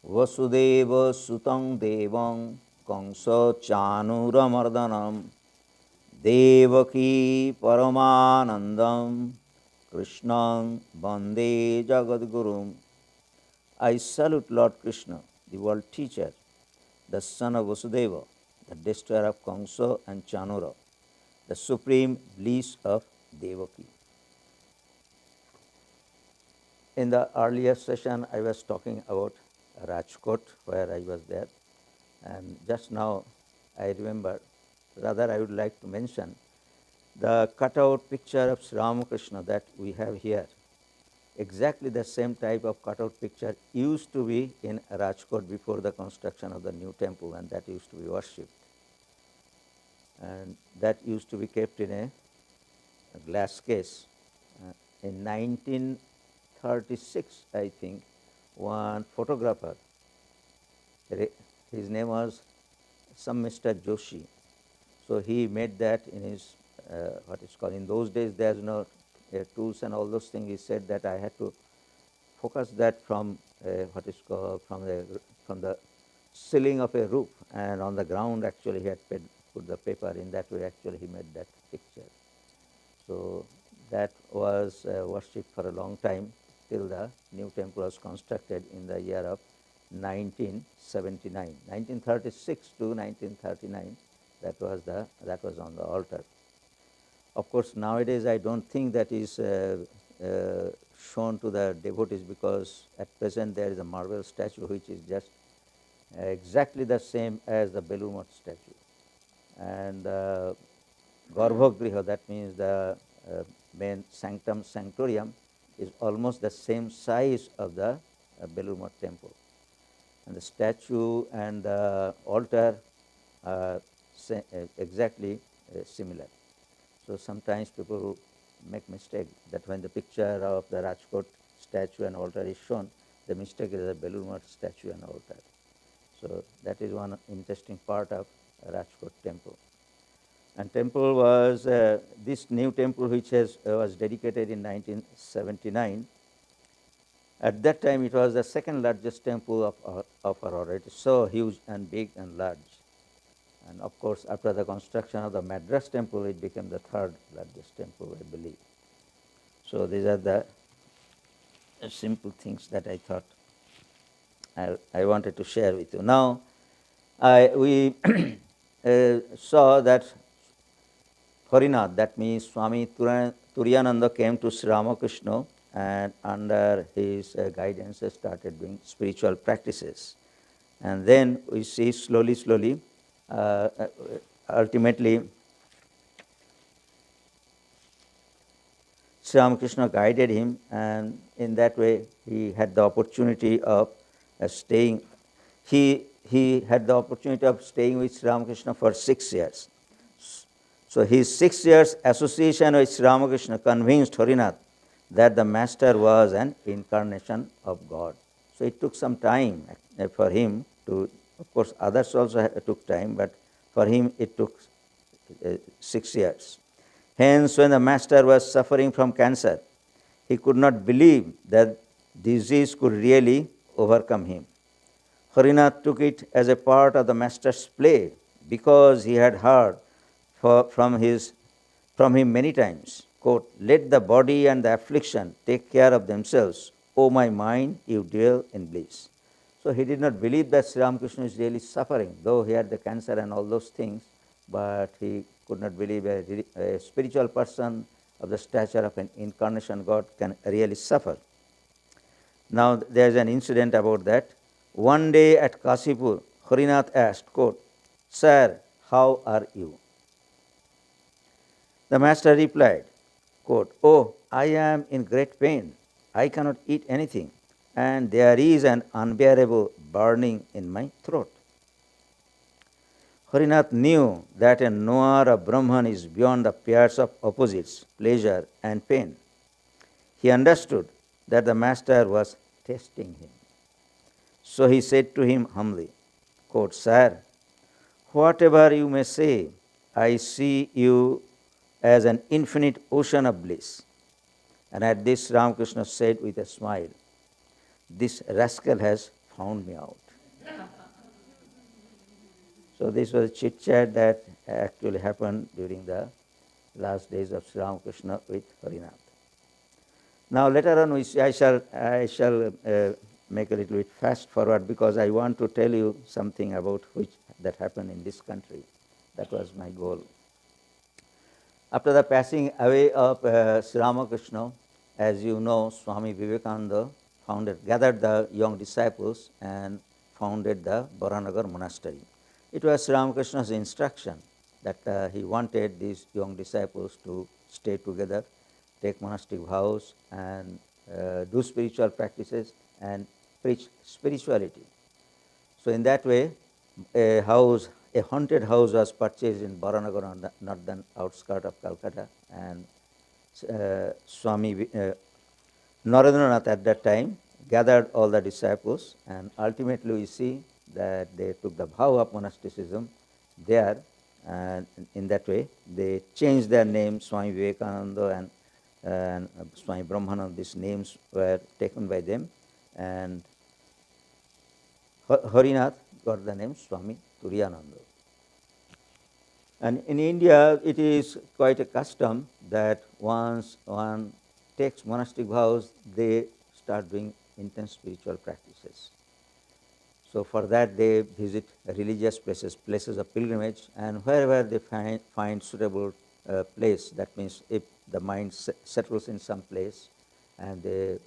Vasudeva Sutang Devam Kamsa Chanuramardhanam Devaki Paramanandam Krishnam Bande Jagadgurum. I salute Lord Krishna, the world teacher, the son of Vasudeva, the destroyer of Kamsa and Chanura, the supreme bliss of Devaki. In the earlier session, I was talking about Rajkot, where I was there. And just now, I remember, rather I would like to mention the cutout picture of Sri Ramakrishna that we have here. Exactly the same type of cutout picture used to be in Rajkot before the construction of the new temple, and that used to be worshipped. And that used to be kept in a glass case. In 1936, I think, one photographer, his name was some Mr. Joshi. So he made that in his, what is called, in those days there's no tools and all those things. He said that I had to focus that from what is called, from the ceiling of a roof, and on the ground actually he had put the paper. In that way actually he made that picture. So that was worshipped for a long time till the new temple was constructed in the year of 1979, 1936 to 1939. That was on the altar. Of course, nowadays I don't think that is shown to the devotees, because at present there is a marble statue which is just exactly the same as the Belur Math statue. And Garbhagriha, that means the main sanctum sanctorium, is almost the same size of the Belur Math temple. And the statue and the altar are exactly similar. So sometimes people make mistake that when the picture of the Rajkot statue and altar is shown, the mistake is a Belur Math statue and altar. So that is one interesting part of Rajkot temple. And temple was, this new temple which was dedicated in 1979. At that time it was the second largest temple of our order. It is so huge and big and large. And of course, after the construction of the Madras temple, it became the third largest temple, I believe. So these are the simple things that I thought I wanted to share with you. Now, we saw that Harinath, that means Swami Turiyananda, came to Sri Ramakrishna, and under his guidance started doing spiritual practices. And then we see slowly, ultimately, Sri Ramakrishna guided him, and in that way he had the opportunity of staying. He had the opportunity of staying with Sri Ramakrishna for 6 years. So his 6 years association with Sri Ramakrishna convinced Harinath that the master was an incarnation of God. So it took some time for him to, of course others also took time, but for him it took 6 years. Hence, when the master was suffering from cancer, he could not believe that disease could really overcome him. Harinath took it as a part of the master's play, because he had heard from him many times, quote, "Let the body and the affliction take care of themselves. O my mind, you dwell in bliss." So he did not believe that Sri Ramakrishna is really suffering, though he had the cancer and all those things, but he could not believe a spiritual person of the stature of an incarnation God can really suffer. Now there is an incident about that. One day at Kasipur, Harinath asked, quote, "Sir, how are you?" The master replied, quote, "Oh, I am in great pain. I cannot eat anything, and there is an unbearable burning in my throat." Harinath knew that a knower of Brahman is beyond the pairs of opposites, pleasure and pain. He understood that the master was testing him. So he said to him humbly, quote, "Sir, whatever you may say, I see you as an infinite ocean of bliss." And at this, Ramakrishna said with a smile, "This rascal has found me out. So this was a chit-chat that actually happened during the last days of Sri Ramakrishna with Harinath. Now later on I shall make a little bit fast forward because I want to tell you something about which that happened in this country. That was my goal. After the passing away of Sri Ramakrishna, as you know, Swami Vivekananda gathered the young disciples and founded the Baranagar monastery. It was Sri Ramakrishna's instruction that he wanted these young disciples to stay together, take monastic vows, and do spiritual practices and preach spirituality. So in that way, a haunted house was purchased in Baranagar on the northern outskirts of Calcutta, and Swami Narendranath at that time gathered all the disciples, and ultimately we see that they took the vow of monasticism there, and in that way they changed their name. Swami Vivekananda and Swami Brahmananda, these names were taken by them, and Harinath got the name Swami Turiyananda. And in India, it is quite a custom that once one takes monastic vows, they start doing intense spiritual practices. So for that, they visit religious places of pilgrimage, and wherever they find suitable place, that means if the mind settles in some place, and they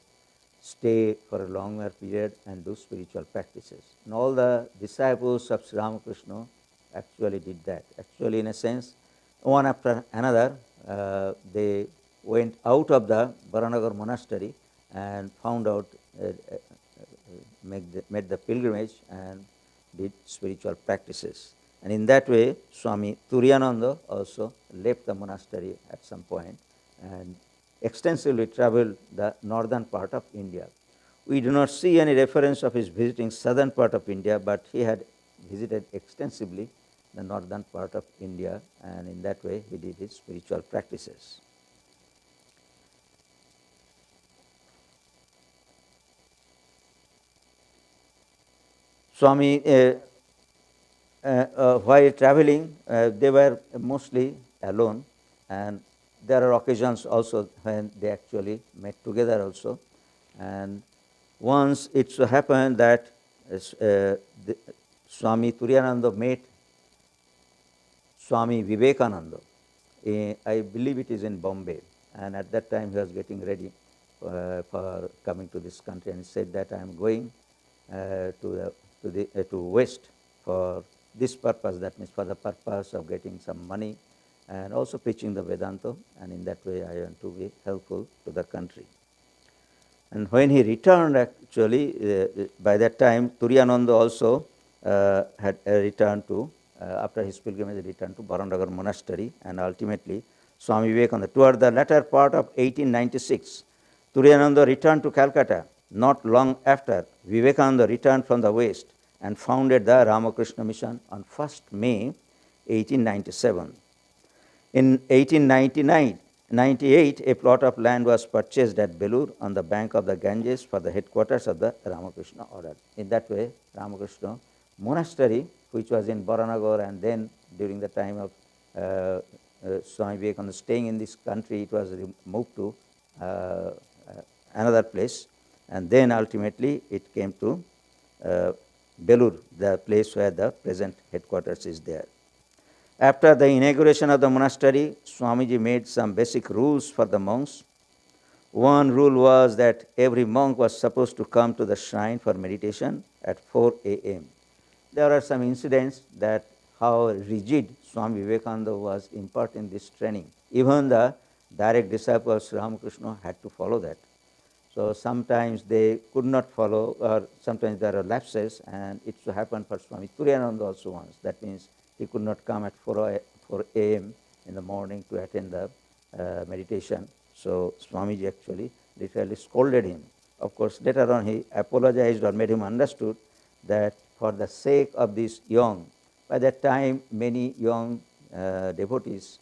stay for a longer period and do spiritual practices. And all the disciples of Sri Ramakrishna actually did that. Actually, in a sense, one after another, they went out of the Baranagar monastery and found out, made the pilgrimage and did spiritual practices. And in that way, Swami Turiyananda also left the monastery at some point and extensively traveled the northern part of India. We do not see any reference of his visiting southern part of India, but he had visited extensively the northern part of India, and in that way he did his spiritual practices. Swami, while traveling, they were mostly alone, and there are occasions also when they actually met together also. And once it so happened that Swami Turiyananda met Swami Vivekananda. I believe it is in Bombay, and at that time he was getting ready for coming to this country, and he said that I am going to West for this purpose. That means for the purpose of getting some money and also preaching the Vedanta, and in that way I want to be helpful to the country. And when he returned, actually, by that time, Turiyananda also had returned to, after his pilgrimage, returned to Baranagar monastery, and ultimately, Swami Vivekananda, toward the latter part of 1896, Turiyananda returned to Calcutta. Not long after, Vivekananda returned from the West and founded the Ramakrishna Mission on 1st May 1897. In 1898, a plot of land was purchased at Belur on the bank of the Ganges for the headquarters of the Ramakrishna order. In that way, Ramakrishna monastery, which was in Baranagar, and then during the time of Swami Vivekananda staying in this country, it was moved to another place, and then ultimately it came to Belur, the place where the present headquarters is there. After the inauguration of the monastery, Swamiji made some basic rules for the monks. One rule was that every monk was supposed to come to the shrine for meditation at 4 a.m. There are some incidents that how rigid Swami Vivekananda was imparting this training. Even the direct disciples of Ramakrishna had to follow that. So sometimes they could not follow, or sometimes there are lapses, and it so happened for Swami Turiyananda also once. That means he could not come at 4 a.m. in the morning to attend the meditation. So Swamiji actually literally scolded him. Of course, later on he apologized or made him understood that for the sake of this young, by that time many young devotees,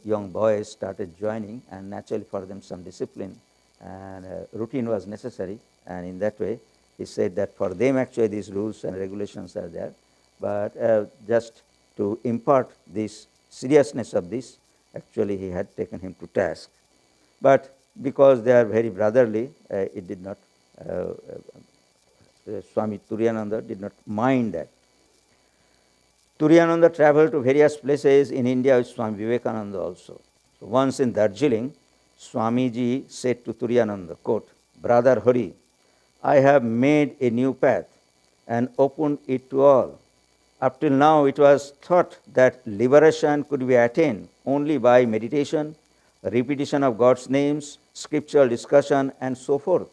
young boys started joining, and naturally for them some discipline and routine was necessary, and in that way he said that for them actually these rules and regulations are there, but just to impart this seriousness of this, actually he had taken him to task. But because they are very brotherly, it did not, Swami Turiyananda did not mind that. Turiyananda traveled to various places in India with Swami Vivekananda also. So once in Darjeeling, Swamiji said to Turiyananda, quote, "Brother Hari, I have made a new path and opened it to all. Up till now, it was thought that liberation could be attained only by meditation, repetition of God's names, scriptural discussion, and so forth.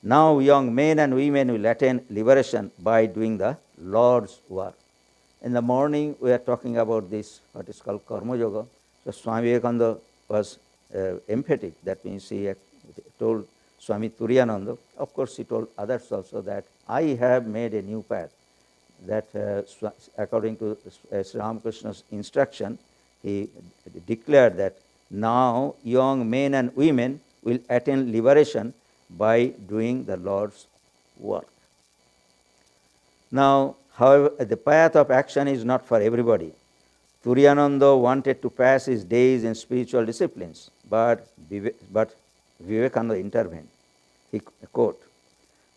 Now, young men and women will attain liberation by doing the Lord's work." In the morning, we are talking about this, what is called Karma Yoga. So, Swami Vivekananda was emphatic. That means he told Swami Turiyananda, of course, he told others also that I have made a new path. That according to Sri Ramakrishna's instruction, he declared that now young men and women will attain liberation by doing the Lord's work. Now, however, the path of action is not for everybody. Turiyananda wanted to pass his days in spiritual disciplines, but Vivekananda intervened. He quote,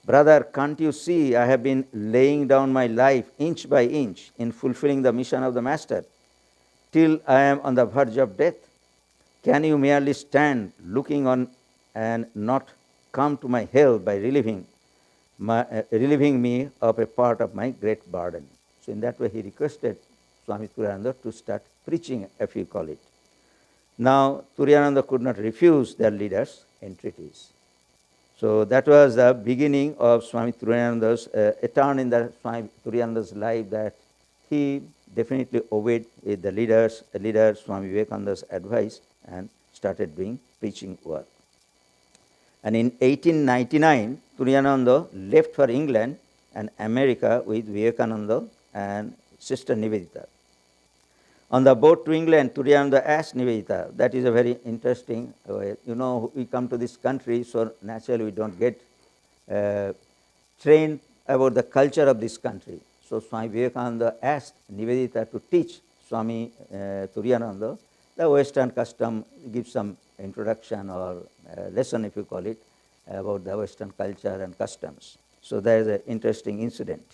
"Brother, can't you see I have been laying down my life inch by inch in fulfilling the mission of the Master till I am on the verge of death? Can you merely stand looking on and not come to my help by relieving me of a part of my great burden?" So in that way he requested Swami Turiyananda to start preaching, if you call it. Now Turiyananda could not refuse their leaders' entreaties. So that was the beginning of Swami Turiyananda's, a turn in the Swami Turiyananda's life, that he definitely obeyed the leader Swami Vivekananda's advice and started doing preaching work. And in 1899, Turiyananda left for England and America with Vivekananda and Sister Nivedita. On the boat to England, Turiyananda asked Nivedita, that is a very interesting way. We come to this country, so naturally we don't get trained about the culture of this country. So Swami Vivekananda asked Nivedita to teach Swami Turiyananda the Western custom, give some introduction or lesson, if you call it, about the Western culture and customs. So there is an interesting incident.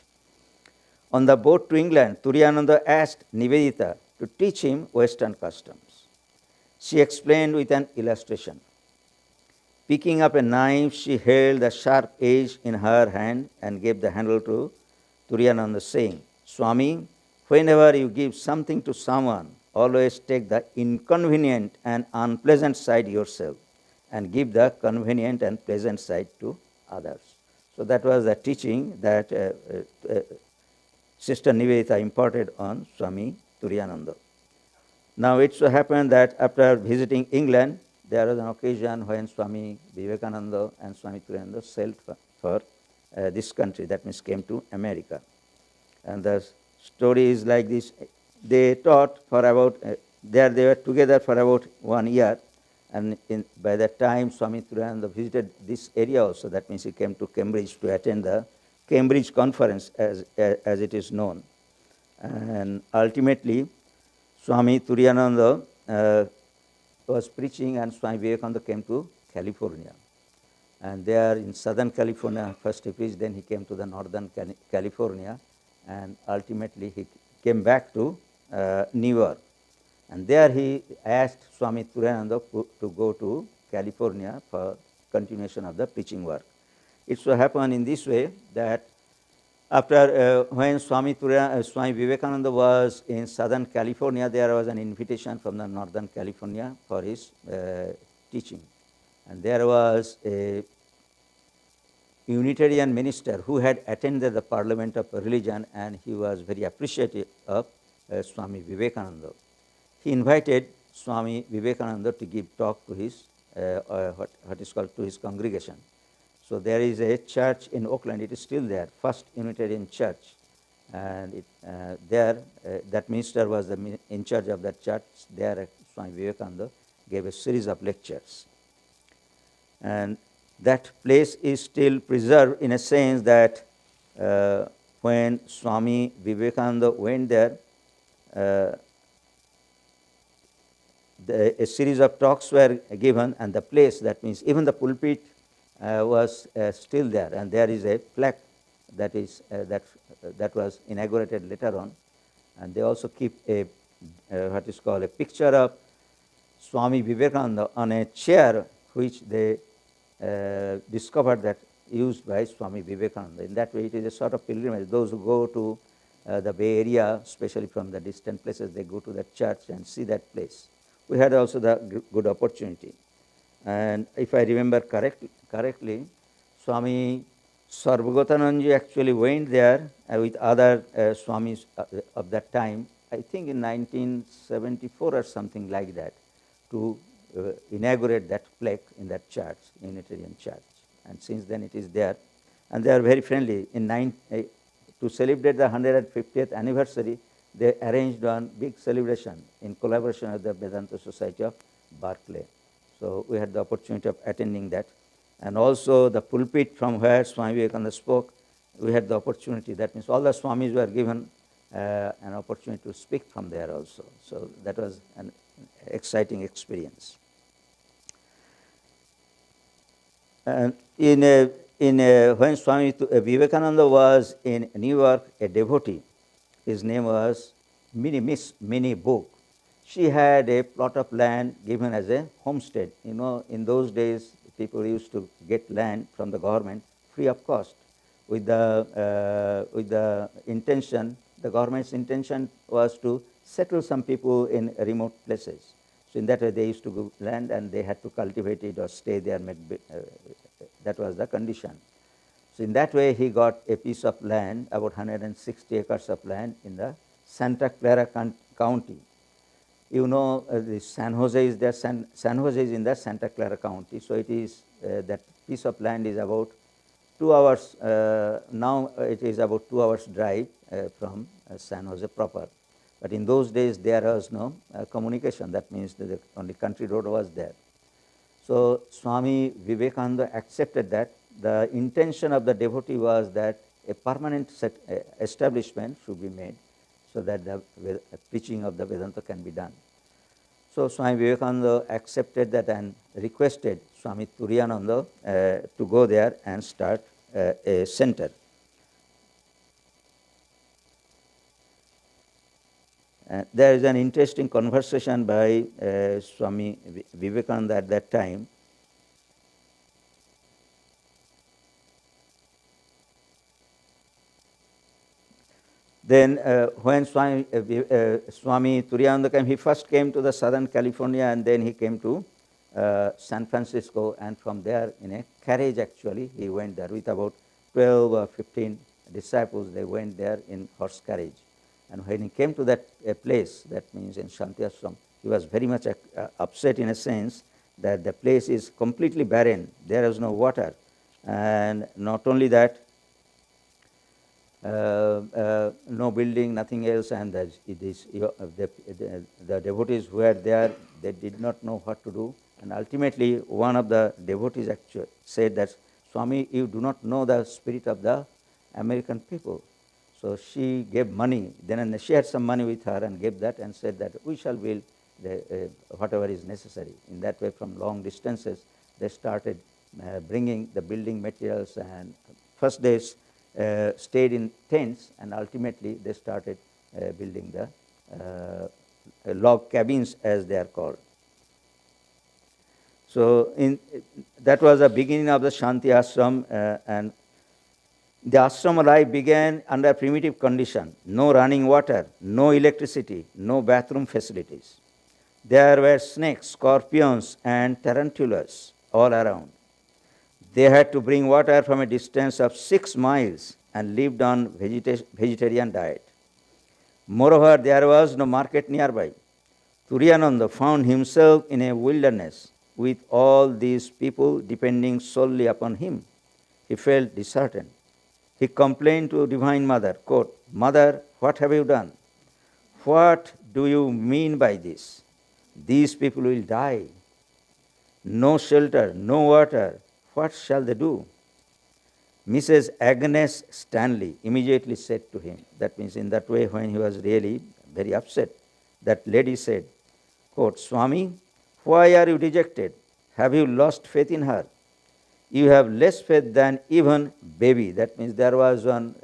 On the boat to England, Turiyananda asked Nivedita to teach him Western customs. She explained with an illustration. Picking up a knife, she held the sharp edge in her hand and gave the handle to Turiyananda, saying, "Swami, whenever you give something to someone, always take the inconvenient and unpleasant side yourself and give the convenient and pleasant side to others." So that was the teaching that Sister Nivedita imparted on Swami Turiyananda. Now it so happened that after visiting England, there was an occasion when Swami Vivekananda and Swami Turiyananda sailed for this country, that means came to America. And the story is like this. They taught for about, they were together for about 1 year. And by that time, Swami Turiyananda visited this area also. That means he came to Cambridge to attend the Cambridge conference, as it is known. And ultimately, Swami Turiyananda was preaching, and Swami Vivekananda came to California. And there in Southern California, first he preached, then he came to the Northern California, and ultimately he came back to New York. And there he asked Swami Turiyananda to go to California for continuation of the preaching work. It so happened in this way that after when Swami Vivekananda was in Southern California, there was an invitation from the Northern California for his teaching. And there was a Unitarian minister who had attended the Parliament of Religion, and he was very appreciative of Swami Vivekananda. He invited Swami Vivekananda to give talk to his, what is called, to his congregation. So there is a church in Oakland, it is still there, First Unitarian Church. And that minister was in charge of that church. There Swami Vivekananda gave a series of lectures. And that place is still preserved in a sense that when Swami Vivekananda went there, uh, a series of talks were given, and the place, that means even the pulpit, was still there, and there is a plaque that is that was inaugurated later on, and they also keep a what is called a picture of Swami Vivekananda on a chair, which they discovered that used by Swami Vivekananda. In that way, it is a sort of pilgrimage. Those who go to the Bay Area, especially from the distant places, they go to that church and see that place. We had also the good opportunity. And if I remember correctly, Swami Sarvagatananji actually went there with other Swamis of that time, I think in 1974 or something like that, to inaugurate that plaque in that church, Unitarian church. And since then it is there. And they are very friendly. To celebrate the 150th anniversary, they arranged one big celebration in collaboration with the Vedanta Society of Berkeley. So we had the opportunity of attending that. And also the pulpit from where Swami Vivekananda spoke, we had the opportunity. That means all the Swamis were given an opportunity to speak from there also. So that was an exciting experience. And when Swami Vivekananda was in New York, a devotee, his name was Miss Minnie Book. She had a plot of land given as a homestead. You know, in those days, people used to get land from the government free of cost, with the intention, the government's intention was to settle some people in remote places. So in that way, they used to go land and they had to cultivate it or stay there. That was the condition. So in that way, he got a piece of land, about 160 acres of land in the Santa Clara County. You know, the San Jose is there. San Jose is in the Santa Clara County. So it is that piece of land is about 2 hours. Now it is about 2 hours drive from San Jose proper. But in those days, there was no communication. That means that the only country road was there. So Swami Vivekananda accepted that. The intention of the devotee was that a permanent establishment should be made, so that the preaching of the Vedanta can be done. So Swami Vivekananda accepted that and requested Swami Turiyananda to go there and start a center. There is an interesting conversation by Swami Vivekananda at that time. Then when Swami Turiyananda came, he first came to the Southern California, and then he came to San Francisco, and from there in a carriage actually he went there with about 12 or 15 disciples. They went there in horse carriage. And when he came to that place, that means in Shanti Ashram, he was very much upset in a sense that the place is completely barren. There is no water. And not only that, no building, nothing else, and the devotees who were there, they did not know what to do. And ultimately, one of the devotees actually said that, Swami, you do not know the spirit of the American people. So she gave money, then she had some money with her and gave that and said that we shall build whatever is necessary. In that way, from long distances, they started bringing the building materials, and first they stayed in tents, and ultimately they started building the log cabins, as they are called. So that was the beginning of the Shanti Ashram, and the ashram life began under primitive condition: no running water, no electricity, no bathroom facilities. There were snakes, scorpions, and tarantulas all around. They had to bring water from a distance of 6 miles and lived on vegetarian diet. Moreover, there was no market nearby. Turiyananda found himself in a wilderness with all these people depending solely upon him. He felt disheartened. He complained to Divine Mother, quote, Mother, what have you done? What do you mean by this? These people will die. No shelter, no water. What shall they do? Mrs. Agnes Stanley immediately said to him, that means in that way when he was really very upset, that lady said, quote, Swami, why are you dejected? Have you lost faith in her? You have less faith than even baby. That means there was one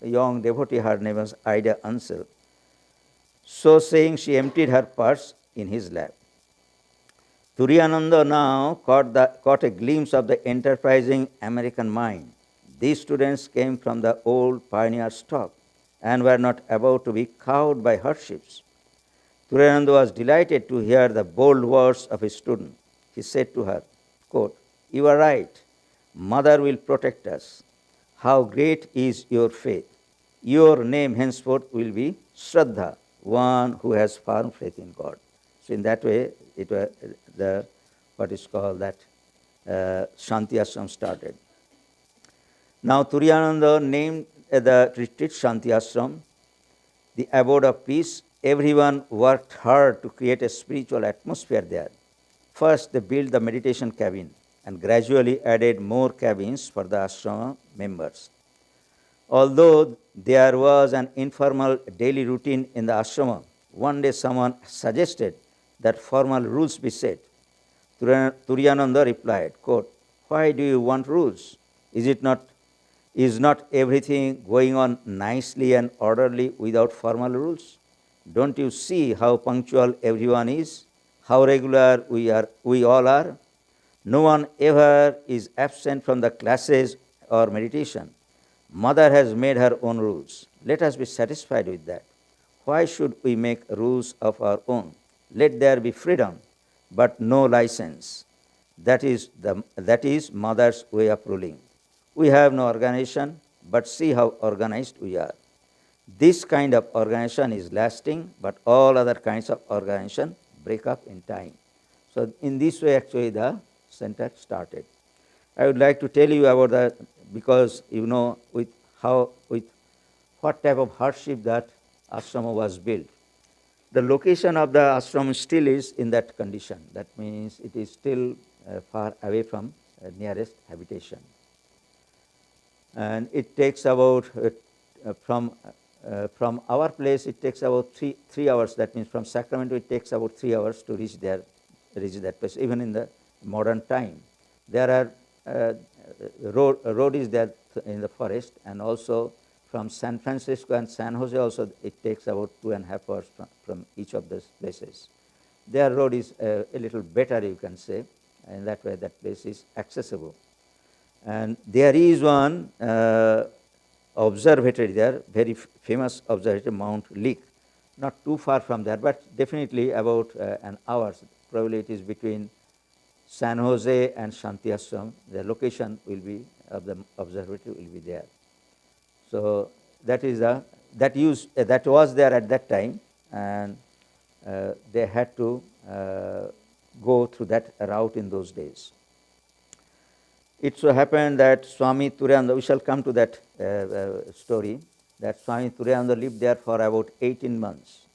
young devotee, her name was Ida Ansel. So saying, she emptied her purse in his lap. Turiyananda now caught a glimpse of the enterprising American mind. These students came from the old pioneer stock and were not about to be cowed by hardships. Turiyananda was delighted to hear the bold words of his student. He said to her, quote, you are right. Mother will protect us. How great is your faith. Your name henceforth will be Shraddha, one who has firm faith in God. So in that way, it was the what is called that Shanti Ashram started. Now Turiyananda named the retreat Shanti Ashram, the abode of peace. Everyone worked hard to create a spiritual atmosphere there. First, they built the meditation cabin and gradually added more cabins for the ashram members. Although there was an informal daily routine in the ashrama, one day someone suggested that formal rules be set. Turiyananda replied, quote, why do you want rules? Is not everything going on nicely and orderly without formal rules? Don't you see how punctual everyone is? How regular we all are? No one ever is absent from the classes or meditation. Mother has made her own rules. Let us be satisfied with that. Why should we make rules of our own? Let there be freedom, but no license. That is mother's way of ruling. We have no organization, but see how organized we are. This kind of organization is lasting, but all other kinds of organization break up in time. So in this way, actually, the center started. I would like to tell you about that because you know with what type of hardship that ashrama was built. The location of the ashram still is in that condition. That means it is still far away from nearest habitation. And it takes about from our place it takes about three hours. That means from Sacramento it takes about 3 hours to reach that place. Even in the modern time, there are road is there in the forest, and also from San Francisco and San Jose also it takes about 2.5 hours from each of those places. Their road is a little better, you can say, and that way that place is accessible. And there is one observatory there, very famous observatory, Mount Leak, not too far from there, but definitely about an hour. Probably it is between San Jose and Shanti Ashram. The location will be of the observatory will be there. So that is that was there at that time, and they had to go through that route in those days. It so happened that Swami Turiyananda, we shall come to that story, that Swami Turiyananda lived there for about 18 months.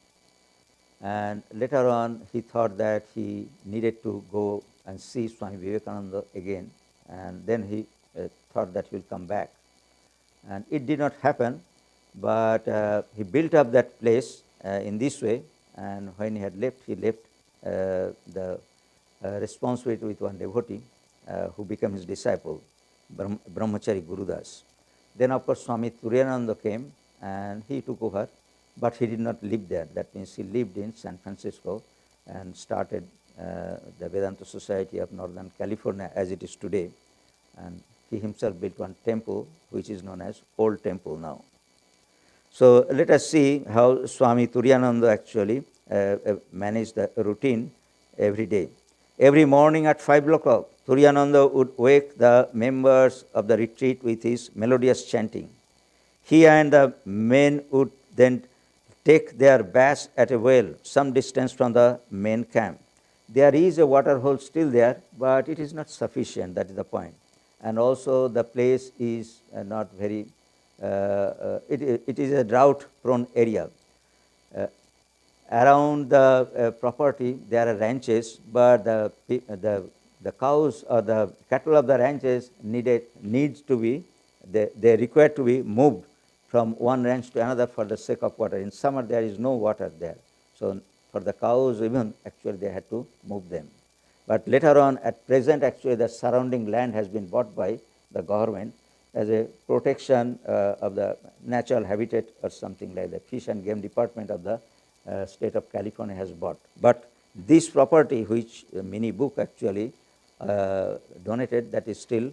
And later on, he thought that he needed to go and see Swami Vivekananda again, and then he thought that he will come back. And it did not happen, but he built up that place in this way, and when he had left, he left the responsibility with one devotee who became his disciple, Brahmachari Gurudas. Then of course Swami Turiyananda came and he took over, but he did not live there. That means he lived in San Francisco and started the Vedanta Society of Northern California as it is today. And he himself built one temple which is known as Old Temple now. So let us see how Swami Turiyananda actually managed the routine every day. Every morning at 5 o'clock, Turiyananda would wake the members of the retreat with his melodious chanting. He and the men would then take their baths at a well some distance from the main camp. There is a water hole still there, but it is not sufficient, that is the point. And also the place is not very, it is a drought-prone area. Around the property there are ranches, but the the cows or the cattle of the ranches needs to be, they require to be moved from one ranch to another for the sake of water. In summer there is no water there. So for the cows even, actually they had to move them. But later on, at present, actually the surrounding land has been bought by the government as a protection of the natural habitat or something like that. Fish and Game Department of the state of California has bought. But this property, which mini book actually donated, that is still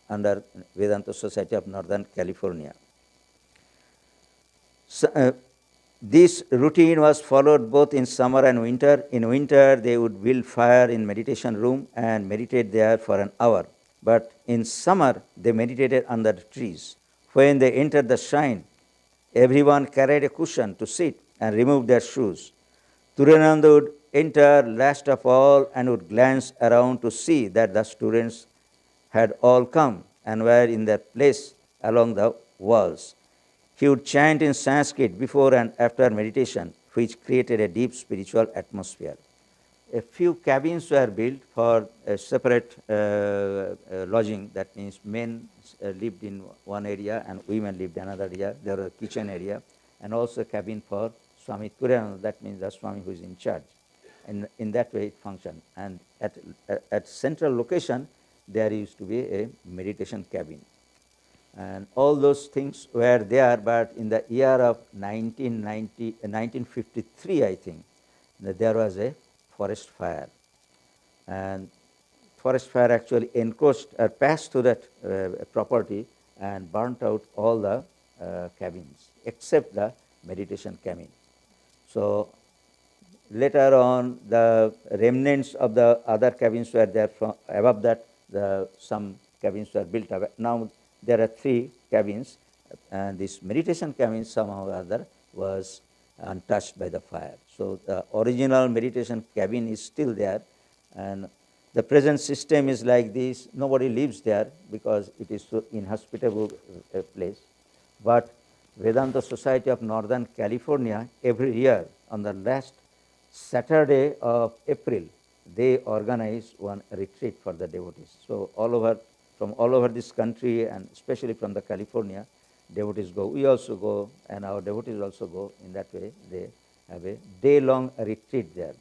under Vedanta Society of Northern California. So, this routine was followed both in summer and winter. In winter, they would build fire in meditation room and meditate there for an hour. But in summer, they meditated under the trees. When they entered the shrine, everyone carried a cushion to sit and remove their shoes. Turiyananda would enter last of all and would glance around to see that the students had all come and were in their place along the walls. He would chant in Sanskrit before and after meditation, which created a deep spiritual atmosphere. A few cabins were built for a separate lodging. That means men lived in one area and women lived in another area. There was a kitchen area and also a cabin for Swami Turiyananda. That means the Swami who is in charge. And in that way it functioned. And at central location, there used to be a meditation cabin. And all those things were there, but in the year of 1953, I think, there was a forest fire. And forest fire actually encroached or passed through that property and burnt out all the cabins, except the meditation cabin. So later on, the remnants of the other cabins were there. From above that, some cabins were built up. Now there are 3 cabins, and this meditation cabin somehow or other was untouched by the fire. So the original meditation cabin is still there, and the present system is like this. Nobody lives there because it is so inhospitable place. But Vedanta Society of Northern California, every year on the last Saturday of April, they organize one retreat for the devotees. So from all over this country, and especially from the California, devotees go. We also go, and our devotees also go. In that way, they have a day-long retreat there.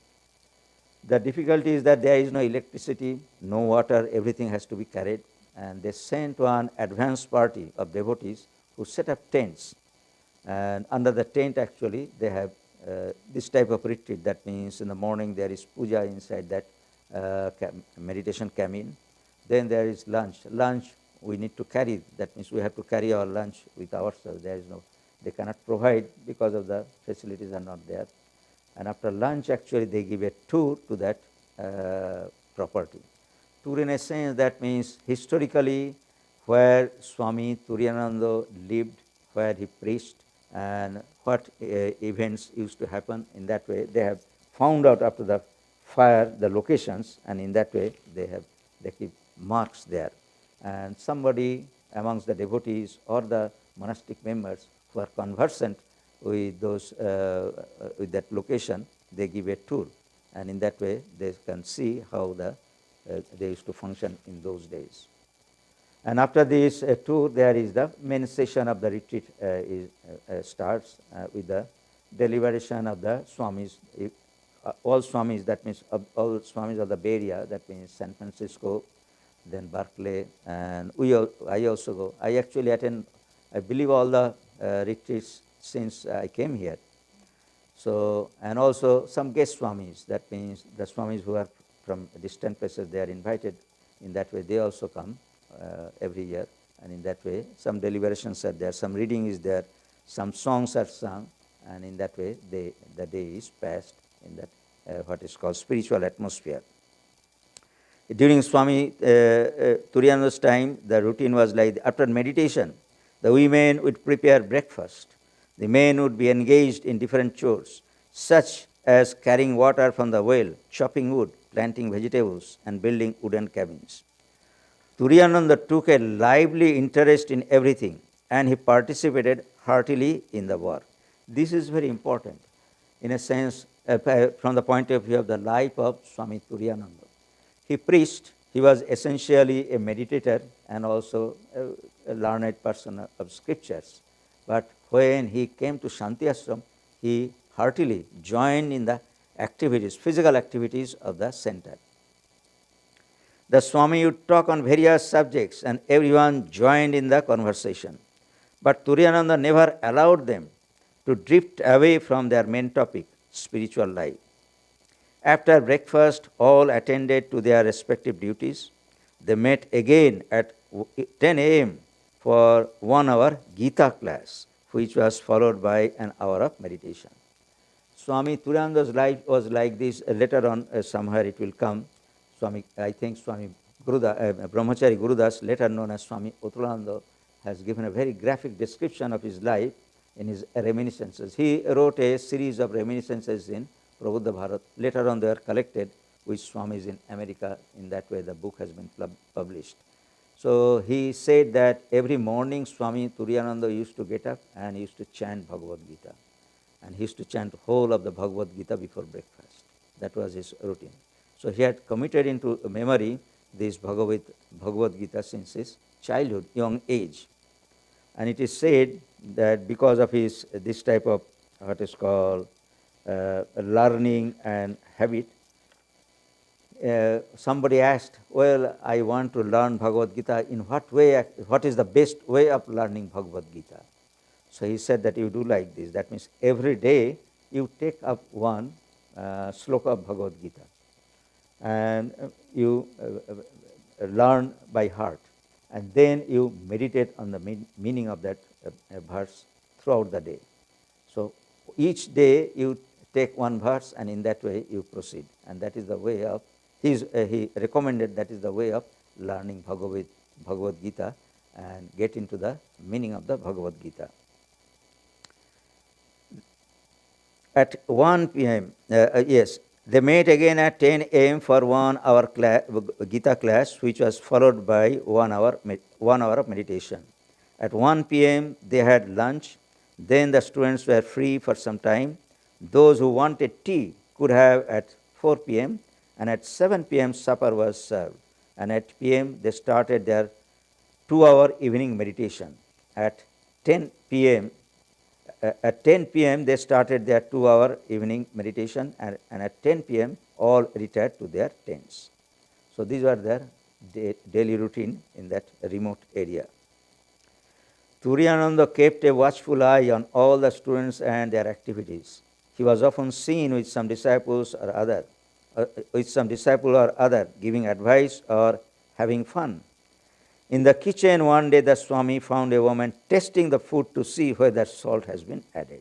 The difficulty is that there is no electricity, no water, everything has to be carried. And they sent one advance party of devotees who set up tents. And under the tent, actually, they have this type of retreat. That means in the morning there is puja inside that meditation cabin. Then there is lunch. Lunch we need to carry. That means we have to carry our lunch with ourselves. There is no, they cannot provide because of the facilities are not there. And after lunch, actually, they give a tour to that property. Tour in a sense, that means historically where Swami Turiyananda lived, where he preached, and what events used to happen. In that way, they have found out after the fire the locations, and in that way they keep marks there. And somebody amongst the devotees or the monastic members who are conversant with those with that location, they give a tour, and in that way they can see how they used to function in those days. And after this tour, there is the main session of the retreat starts with the deliberation of the Swamis. All Swamis, that means all Swamis of the Bay Area, that means San Francisco, then Berkeley, and I also go. I actually attend, I believe, all the retreats since I came here. So, and also some guest Swamis, that means the Swamis who are from distant places, they are invited. In that way, they also come every year, and in that way, some deliberations are there, some reading is there, some songs are sung, and in that way, the day is passed in that what is called spiritual atmosphere. During Swami Turiyananda's time, the routine was like, after meditation, the women would prepare breakfast. The men would be engaged in different chores, such as carrying water from the well, chopping wood, planting vegetables, and building wooden cabins. Turiyananda took a lively interest in everything, and he participated heartily in the work. This is very important, in a sense, from the point of view of the life of Swami Turiyananda. He preached. He was essentially a meditator and also a learned person of scriptures. But when he came to Shanti Ashram, he heartily joined in the activities, physical activities of the center. The Swami would talk on various subjects and everyone joined in the conversation. But Turiyananda never allowed them to drift away from their main topic, spiritual life. After breakfast, all attended to their respective duties. They met again at 10 a.m. for 1 hour Gita class, which was followed by an hour of meditation. Swami Turiyananda's life was like this. Later on, somewhere it will come. I think Swami Brahmachari Gurudas, later known as Swami Uttarananda, has given a very graphic description of his life in his reminiscences. He wrote a series of reminiscences in Prabhupada Bharat. Later on, they are collected with Swamis in America. In that way, the book has been published. So he said that every morning Swami Turiyananda used to get up and used to chant Bhagavad Gita. And he used to chant the whole of the Bhagavad Gita before breakfast. That was his routine. So he had committed into memory this Bhagavad Gita since his childhood, young age. And it is said that because of his this type of what is called learning and habit, somebody asked, well, I want to learn Bhagavad Gita. In what way, what is the best way of learning Bhagavad Gita? So he said that you do like this. That means every day you take up one sloka of Bhagavad Gita and you learn by heart. And then you meditate on the meaning of that verse throughout the day. So each day you take one verse and in that way you proceed. And that is the way of, he recommended that is the way of learning Bhagavad Gita and get into the meaning of the Bhagavad Gita. At 1 p.m., they met again at 10 a.m. for 1 hour Gita class, which was followed by 1 hour of meditation. At 1 p.m., they had lunch. Then the students were free for some time. Those who wanted tea could have at 4 p.m. and at 7 p.m. supper was served. And at p.m. they started their 2-hour evening meditation. At 10 p.m., they started their 2-hour evening meditation, and at 10 p.m. all retired to their tents. So these were their daily routine in that remote area. Turiyananda kept a watchful eye on all the students and their activities. He was often seen with some disciple or other, giving advice or having fun. In the kitchen one day, the Swami found a woman testing the food to see whether salt has been added.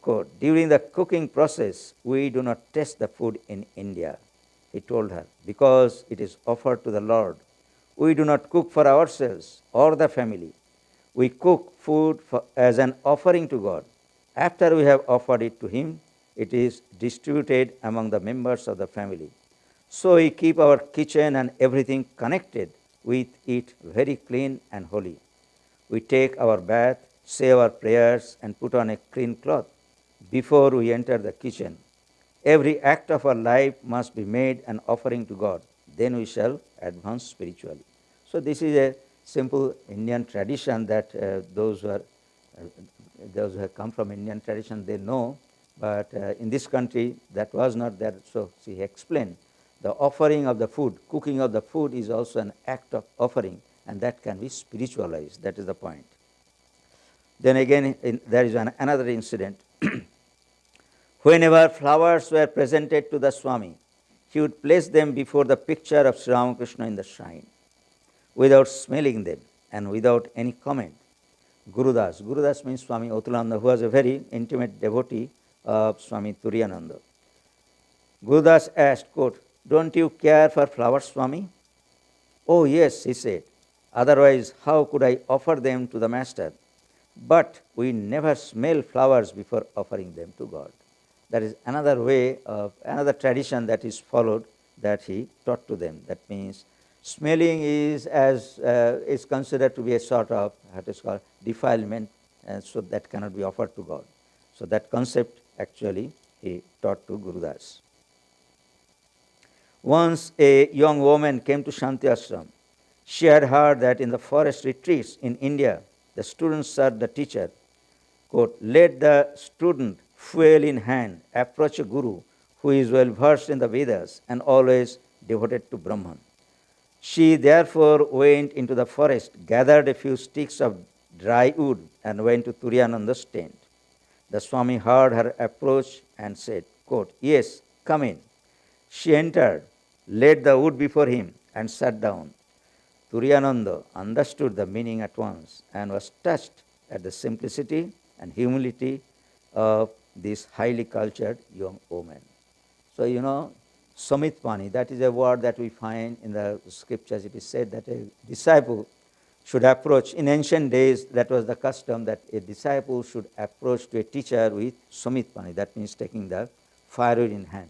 Quote, during the cooking process, we do not test the food in India, he told her, because it is offered to the Lord. We do not cook for ourselves or the family. We cook food as an offering to God. After we have offered it to Him, it is distributed among the members of the family. So we keep our kitchen and everything connected with it very clean and holy. We take our bath, say our prayers, and put on a clean cloth before we enter the kitchen. Every act of our life must be made an offering to God. Then we shall advance spiritually. So this is a simple Indian tradition that those who have come from Indian tradition, they know. But in this country, that was not there. So she explained, the offering of the food, cooking of the food is also an act of offering, and that can be spiritualized. That is the point. Then again, there is another incident. Whenever flowers were presented to the Swami, he would place them before the picture of Sri Ramakrishna in the shrine, without smelling them and without any comment. Gurudas means Swami Uttarananda, who was a very intimate devotee of Swami Turiyananda. Gurudas asked, quote, don't you care for flowers, Swami? Oh yes, he said. Otherwise, how could I offer them to the Master? But we never smell flowers before offering them to God. That is another way of, another tradition that is followed, that he taught to them. That means smelling is considered to be a sort of what is called defilement, and so that cannot be offered to God. So that concept actually he taught to Gurudas. Once a young woman came to Shanti Ashram. She had heard that in the forest retreats in India, the students served the teacher. Quote, let the student, fuel in hand, approach a guru who is well versed in the Vedas and always devoted to Brahman. She therefore went into the forest, gathered a few sticks of dry wood, and went to Turyananda's tent. The Swami heard her approach and said, quote, yes, come in. She entered, laid the wood before him, and sat down. Turyananda understood the meaning at once and was touched at the simplicity and humility of this highly cultured young woman. So, Samitpani, that is a word that we find in the scriptures. It is said that a disciple should approach, in ancient days, that was the custom that a disciple should approach to a teacher with Samitpani, that means taking the firewood in hand.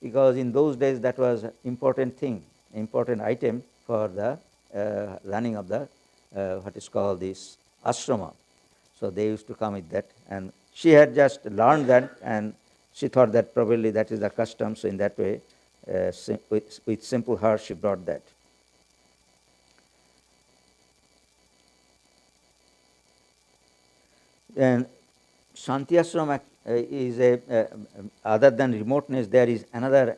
Because in those days, that was an important thing, important item for the running of the, what is called this, ashrama. So they used to come with that. And she had just learned that, and she thought that probably that is the custom. So in that way, with simple heart, she brought that. And Shanti Ashram is other than remoteness, there is another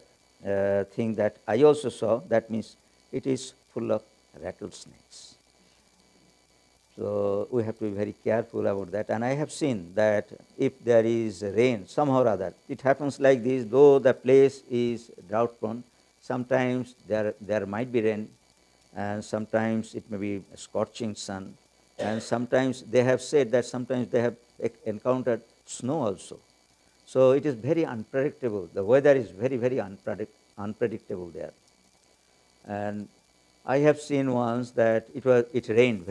thing that I also saw. That means it is full of rattlesnakes. So we have to be very careful about that. And I have seen that if there is rain somehow or other, it happens like this, though the place is drought prone, sometimes there might be rain, and sometimes it may be a scorching sun, and sometimes they have said that sometimes they have encountered snow also. So it is very unpredictable. The weather is very, very unpredictable there. And I have seen once that it rained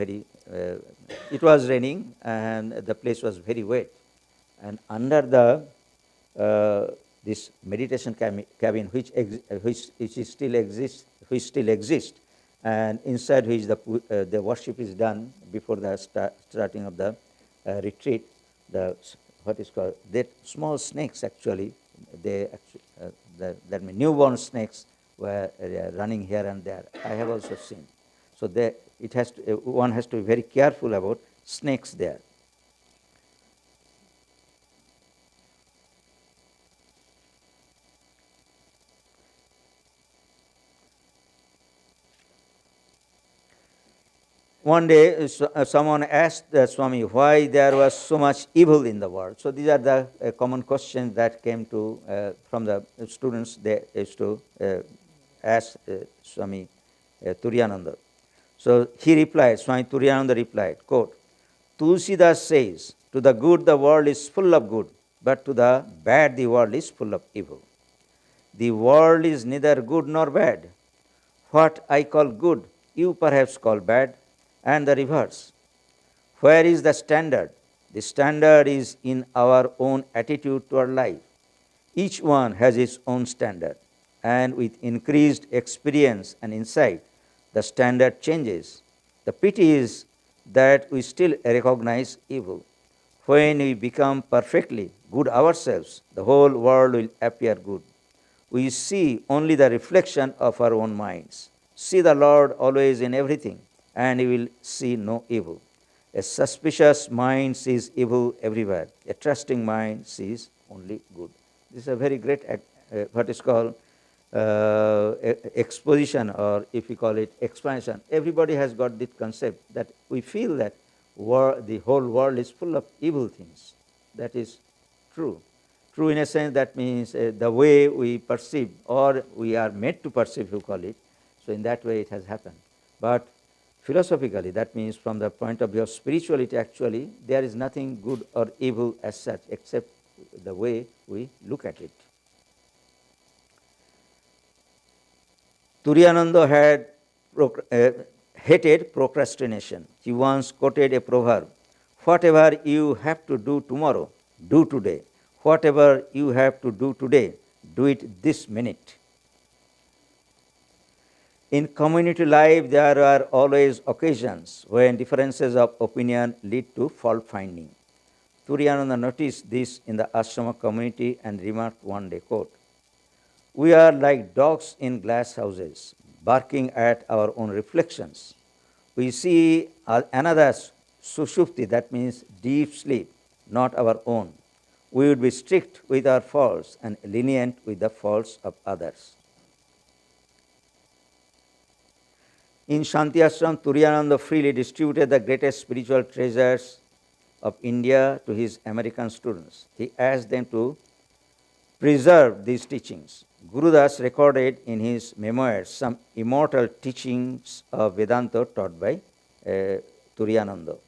it was raining and the place was very wet. And under the this meditation cabin, which still exists, and inside which the worship is done before the starting of the retreat, what is called that small snakes actually, that newborn snakes were running here and there. I have also seen. So one has to be very careful about snakes there. One day, someone asked the Swami why there was so much evil in the world. So these are the common questions that came from the students. They used to ask Swami Turyananda. So he replied, Swami Turyananda replied, quote, Tulsidas says, to the good the world is full of good, but to the bad the world is full of evil. The world is neither good nor bad. What I call good, you perhaps call bad, and the reverse. Where is the standard? The standard is in our own attitude toward life. Each one has its own standard, and with increased experience and insight, the standard changes. The pity is that we still recognize evil. When we become perfectly good ourselves, the whole world will appear good. We see only the reflection of our own minds. See the Lord always in everything, and you will see no evil. A suspicious mind sees evil everywhere. A trusting mind sees only good. This is a very great, what is called exposition, or if you call it expansion. Everybody has got this concept that we feel that the whole world is full of evil things. That is true. True in a sense, that means the way we perceive, or we are made to perceive, you call it. So in that way it has happened. But philosophically, that means from the point of view of spirituality, actually, there is nothing good or evil as such, except the way we look at it. Turyananda had hated procrastination. He once quoted a proverb, whatever you have to do tomorrow, do today. Whatever you have to do today, do it this minute. In community life, there are always occasions when differences of opinion lead to fault finding. Turyananda noticed this in the ashrama community and remarked one day, quote, We are like dogs in glass houses, barking at our own reflections. We see another sushupti, that means deep sleep, not our own. We would be strict with our faults and lenient with the faults of others. In Shanti Ashram, Turiyananda freely distributed the greatest spiritual treasures of India to his American students. He asked them to preserve these teachings. Gurudas recorded in his memoirs some immortal teachings of Vedanta taught by Turiyananda.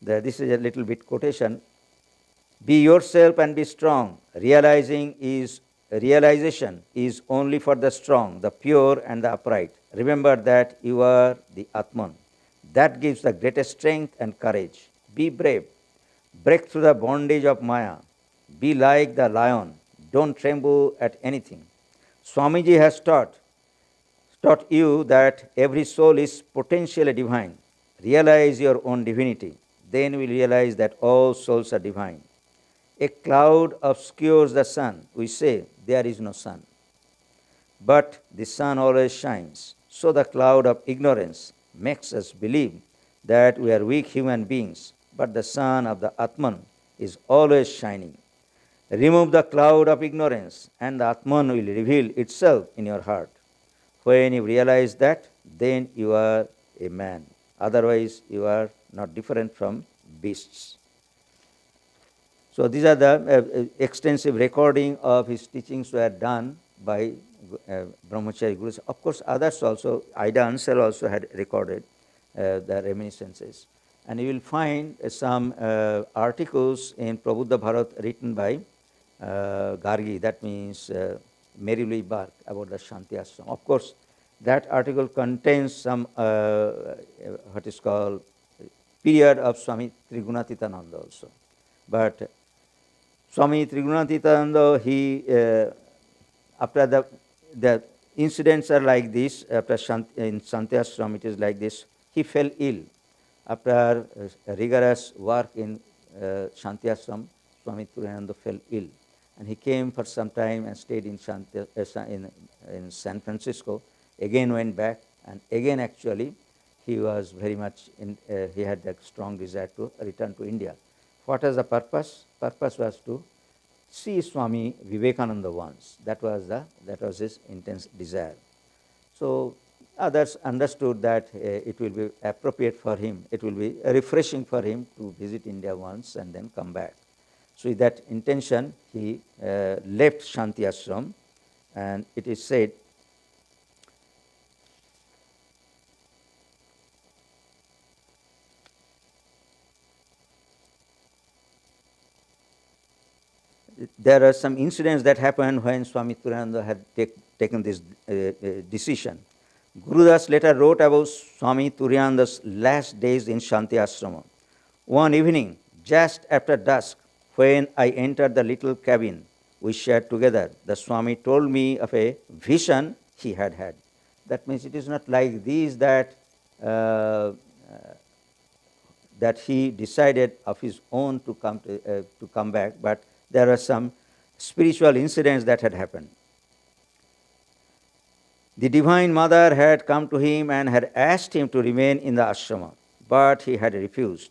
This is a little bit quotation. Be yourself and be strong. Realization is only for the strong, the pure and the upright. Remember that you are the Atman. That gives the greatest strength and courage. Be brave. Break through the bondage of Maya. Be like the lion. Don't tremble at anything. Swamiji has taught you that every soul is potentially divine. Realize your own divinity. Then you will realize that all souls are divine. A cloud obscures the sun. We say there is no sun. But the sun always shines. So the cloud of ignorance makes us believe that we are weak human beings. But the sun of the Atman is always shining. Remove the cloud of ignorance, and the Atman will reveal itself in your heart. When you realize that, then you are a man. Otherwise, you are not different from beasts. So these are the extensive recording of his teachings were done by Brahmachari Gurus. Of course, others also, Ida Ansel also had recorded the reminiscences. And you will find some articles in Prabuddha Bharat written by Gargi, that means Mary Louise Burke, about the Shanti Ashram. Of course, that article contains some what is called period of Swami Trigunatitananda also. But Swami Trigunatitananda, he after the incidents are like this, after in Shanti Ashram it is like this, he fell ill. After rigorous work in Shanti Ashram, Swami Trigunatitananda fell ill. And he came for some time and stayed in in San Francisco, again went back, and again actually he was very much, he had a strong desire to return to India. What was the purpose? Purpose was to see Swami Vivekananda once. That was his intense desire. So others understood that it will be appropriate for him, it will be refreshing for him to visit India once and then come back. So with that intention, he left Shanti Ashram, and it is said there are some incidents that happened when Swami Turiyananda had taken this decision. Gurudas later wrote about Swami Turiyananda's last days in Shanti Ashrama. One evening, just after dusk, when I entered the little cabin we shared together, the Swami told me of a vision he had had. That means it is not like these that that he decided of his own to come back, but there are some spiritual incidents that had happened. The Divine Mother had come to him and had asked him to remain in the ashrama, but he had refused.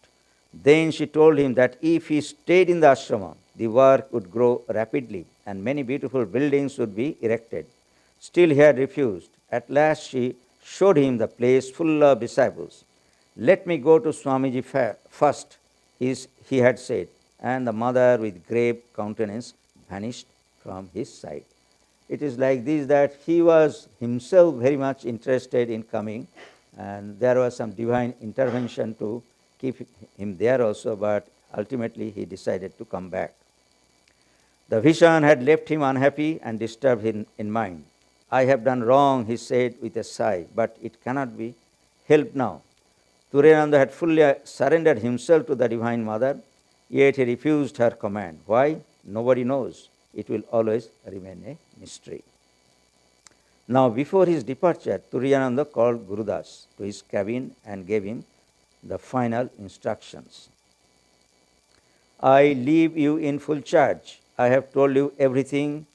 Then she told him that if he stayed in the ashrama, the work would grow rapidly and many beautiful buildings would be erected. Still he had refused. At last she showed him the place full of disciples. Let me go to Swamiji first, he had said, and the mother with grave countenance vanished from his sight. It is like this that he was himself very much interested in coming, and there was some divine intervention to keep him there also, but ultimately he decided to come back. The vision had left him unhappy and disturbed him in mind. I have done wrong, he said with a sigh, but it cannot be helped now. Turiyananda had fully surrendered himself to the Divine Mother, yet he refused her command. Why? Nobody knows. It will always remain a mystery. Now, before his departure, Turiyananda called Gurudas to his cabin and gave him the final instructions. I leave you in full charge. I have told you everything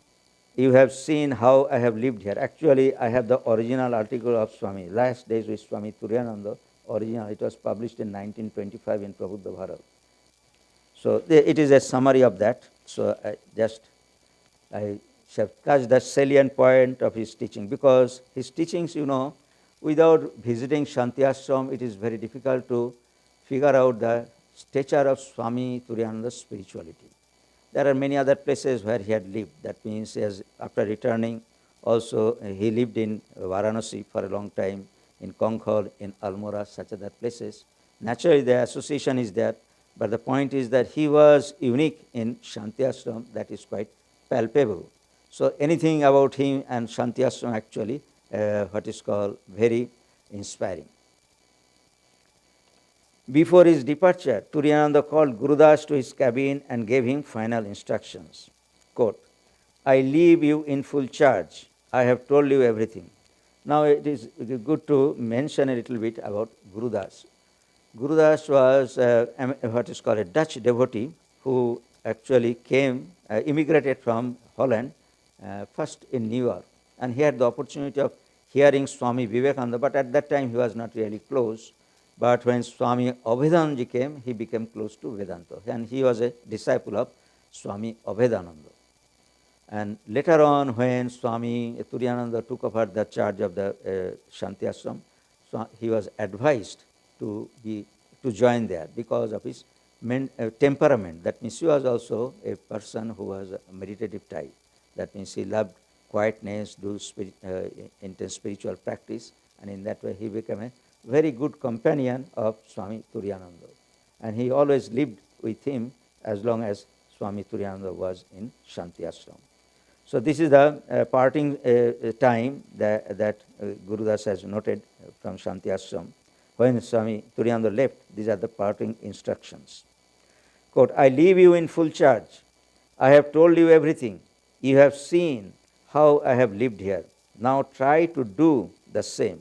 you have seen how I have lived here. Actually, I have the original article of Swami, Last Days with Swami Turiyananda, original. It was published in 1925 in Prabhupada Bharat. So it is a summary of that. So I shall touch the salient point of his teaching, because his teachings, without visiting Shanti Ashram, it is very difficult to figure out the stature of Swami Turiyananda's spirituality. There are many other places where he had lived. That means after returning, also he lived in Varanasi for a long time, in Konkhal, in Almora, such other places. Naturally, the association is there, but the point is that he was unique in Shanti Ashram. That is quite palpable. So anything about him and Shanti Ashram actually, what is called, very inspiring. Before his departure, Turiyananda called Gurudas to his cabin and gave him final instructions. Quote, I leave you in full charge. I have told you everything. Now it is good to mention a little bit about Gurudas. Gurudas was what is called a Dutch devotee who actually immigrated from Holland, first in New York. And he had the opportunity of hearing Swami Vivekananda, but at that time he was not really close. But when Swami Abhedanandaji came, he became close to Vedanta. And he was a disciple of Swami Abhedananda. And later on, when Swami Turiyananda took over the charge of the Shanti Ashram, he was advised to join there because of his temperament. That means he was also a person who was a meditative type. That means he loved quietness, do intense spiritual practice, and in that way he became a very good companion of Swami Turiyananda. And he always lived with him as long as Swami Turiyananda was in Shanti Ashram. So this is the parting time that Gurudas has noted from Shanti Ashram. When Swami Turiyananda left, these are the parting instructions. Quote, I leave you in full charge. I have told you everything. You have seen how I have lived here. Now try to do the same.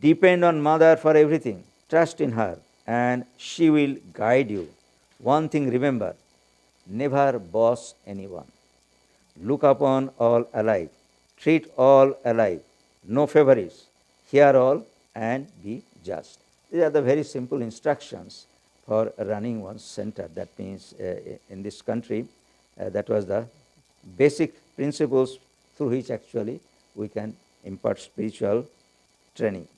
Depend on Mother for everything. Trust in her, and she will guide you. One thing remember, never boss anyone. Look upon all alike. Treat all alike. No favorites. Hear all and be just. These are the very simple instructions for running one's center. That means in this country, that was the basic principles through which actually we can impart spiritual training.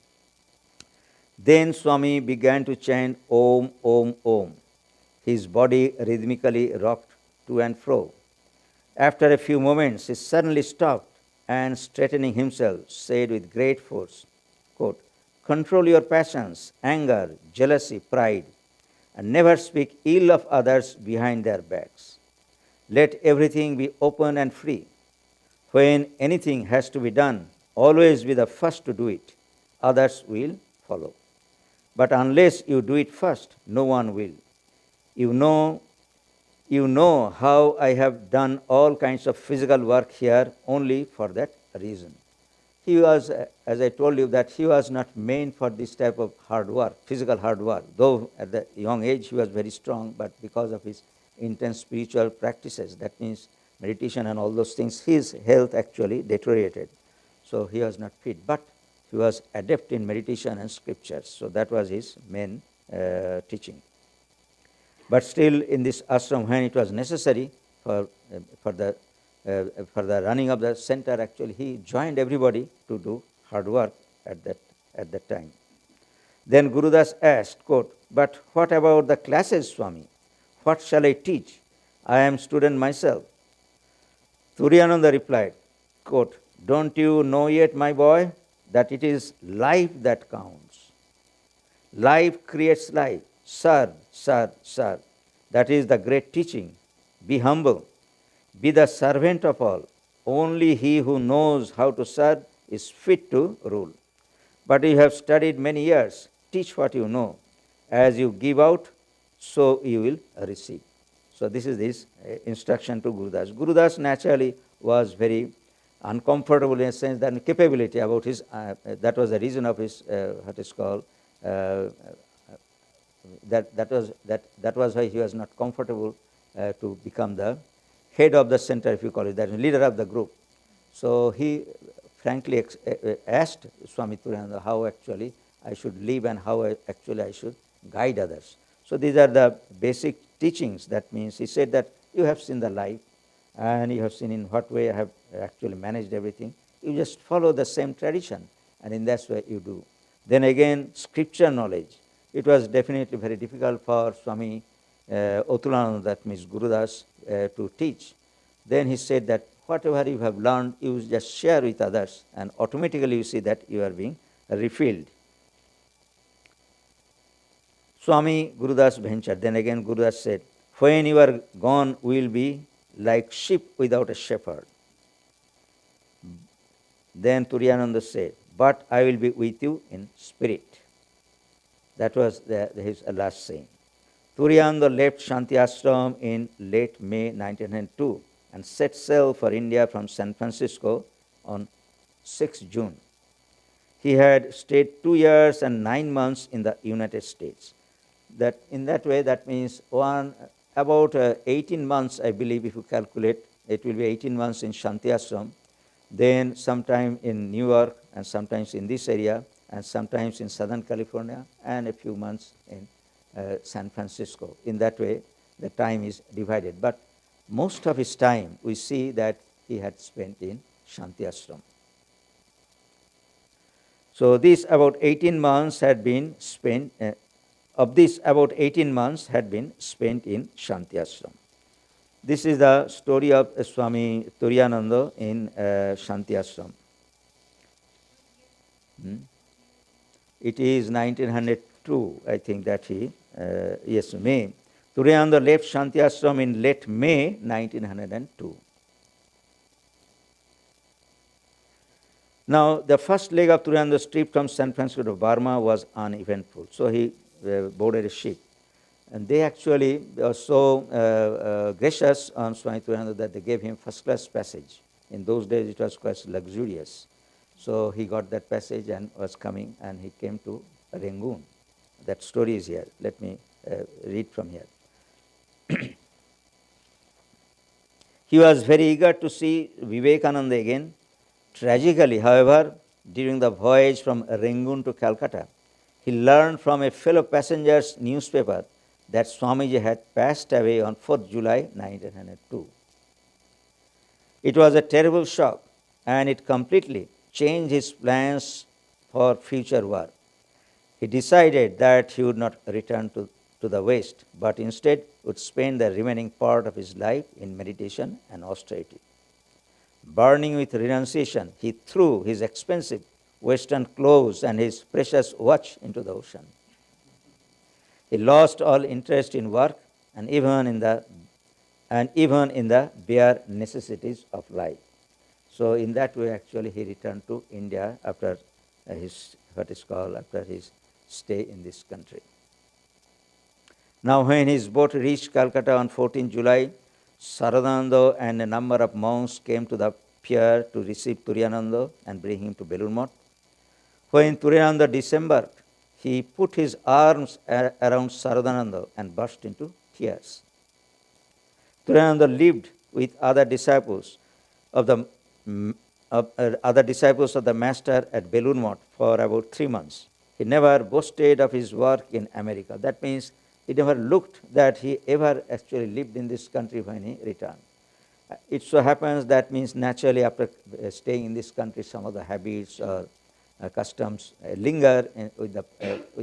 Then Swami began to chant Om, Om, Om. His body rhythmically rocked to and fro. After a few moments, he suddenly stopped and, straightening himself, said with great force, quote, control your passions, anger, jealousy, pride, and never speak ill of others behind their backs. Let everything be open and free. When anything has to be done, always be the first to do it. Others will follow. But unless you do it first, no one will. You know how I have done all kinds of physical work here only for that reason. He was, as I told you, that he was not meant for this type of hard work, physical hard work. Though at the young age he was very strong, but because of his intense spiritual practices, that means meditation and all those things, his health actually deteriorated. So he was not fit, but he was adept in meditation and scriptures. So that was his main teaching. But still, in this ashram, when it was necessary for the running of the center, actually he joined everybody to do hard work at that time. Then Gurudas asked, quote, but what about the classes, Swami? What shall I teach? I am student myself. Turiyananda replied, quote, don't you know yet, my boy, that it is life that counts? Life creates life. Serve, serve, serve. That is the great teaching. Be humble. Be the servant of all. Only he who knows how to serve is fit to rule. But you have studied many years. Teach what you know. As you give out, so you will receive. So this is this instruction to Gurudas. Gurudas naturally was very uncomfortable in a sense that capability about his, that was the reason of his, what is called, that was why he was not comfortable to become the head of the center, if you call it that, leader of the group. So he frankly asked Swami Turiyananda how actually I should live and how actually I should guide others. So these are the basic teachings. That means he said that you have seen the life and you have seen in what way I have actually managed everything. You just follow the same tradition, and in that way you do. Then scripture knowledge. It was definitely very difficult for Swami Otulananda, that means Gurudas, to teach. Then he said that whatever you have learned, you just share with others, and automatically you see that you are being refilled. Swami Gurudas ventured. Then again Gurudas said, when you are gone, we will be like sheep without a shepherd. Then Turiyananda said, but I will be with you in spirit. That was his last saying. Turiyananda left Shanti Ashram in late May 1902 and set sail for India from San Francisco on 6 June. He had stayed 2 years and 9 months in the United States. That in that way, that means about 18 months, I believe, if you calculate, it will be 18 months in Shanti Ashram, then sometime in New York, and sometimes in this area, and sometimes in Southern California, and a few months in San Francisco. In that way, the time is divided. But most of his time, we see that he had spent in Shanti Ashram. So these about 18 months had been spent, of this about 18 months had been spent in Shanti Ashram. This is the story of Swami Turiyananda in Shanti Ashram. It is 1902, I think that he, yes, May. Turiyananda left Shanti Ashram in late May 1902. Now, the first leg of Turiyananda's trip from San Francisco to Burma was uneventful. So he boarded a ship. And they actually were so gracious on Swami Turiyananda that they gave him first-class passage. In those days, it was quite luxurious. So he got that passage and was coming, and he came to Rangoon. That story is here. Let me read from here. He was very eager to see Vivekananda again. Tragically, however, during the voyage from Rangoon to Calcutta, he learned from a fellow passenger's newspaper that Swamiji had passed away on 4th July 1902. It was a terrible shock, and it completely changed his plans for future work. He decided that he would not return to the West, but instead would spend the remaining part of his life in meditation and austerity. Burning with renunciation, he threw his expensive Western clothes and his precious watch into the ocean. He lost all interest in work and even in the bare necessities of life. So in that way, actually, he returned to India after his stay in this country. Now, when his boat reached Calcutta on 14 July, Saradananda and a number of monks came to the pier to receive Turiyananda and bring him to Belur. When Turiyananda disembarked, he put his arms around Saradananda and burst into tears. Turiyananda lived with other disciples of the master at Belur for about 3 months. He never boasted of his work in America. That means he never looked that he ever actually lived in this country when he returned. It so happens that means naturally after staying in this country, some of the habits or customs linger with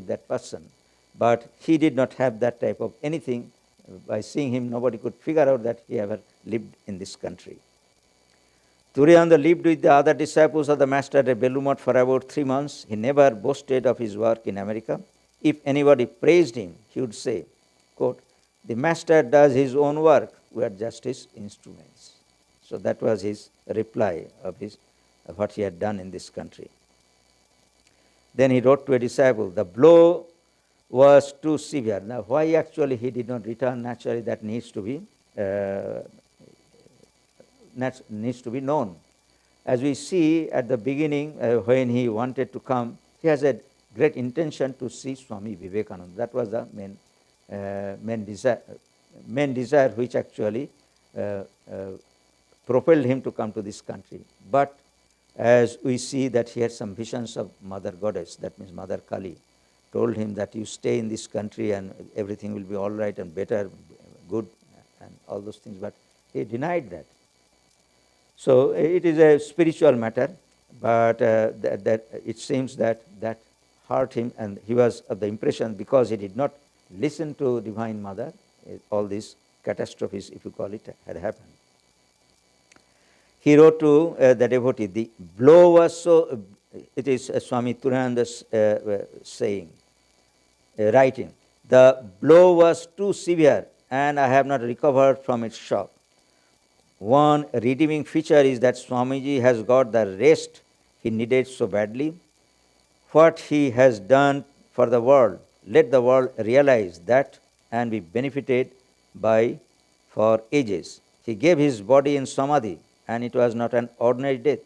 that person. But he did not have that type of anything. By seeing him, nobody could figure out that he ever lived in this country. Turiyananda lived with the other disciples of the master at Belur for about 3 months. He never boasted of his work in America. If anybody praised him, he would say, quote, "The master does his own work, we are just his instruments." So that was his reply of what he had done in this country. Then he wrote to a disciple, "The blow was too severe." Now, why actually he did not return? Naturally, that needs to be known. As we see at the beginning, when he wanted to come, he has a great intention to see Swami Vivekananda. That was the main desire which actually uh, uh, propelled him to come to this country. But as we see that he had some visions of Mother Goddess, that means Mother Kali, told him that you stay in this country and everything will be all right and better, good, and all those things. But he denied that. So it is a spiritual matter, but that it seems that hurt him, and he was of the impression because he did not listen to Divine Mother, all these catastrophes, if you call it, had happened. He wrote to the devotee, the blow was so, it is Swami Turananda's saying, writing, the blow was too severe and I have not recovered from its shock. One redeeming feature is that Swamiji has got the rest he needed so badly. What he has done for the world, let the world realize that and be benefited by for ages. He gave his body in samadhi, and it was not an ordinary death.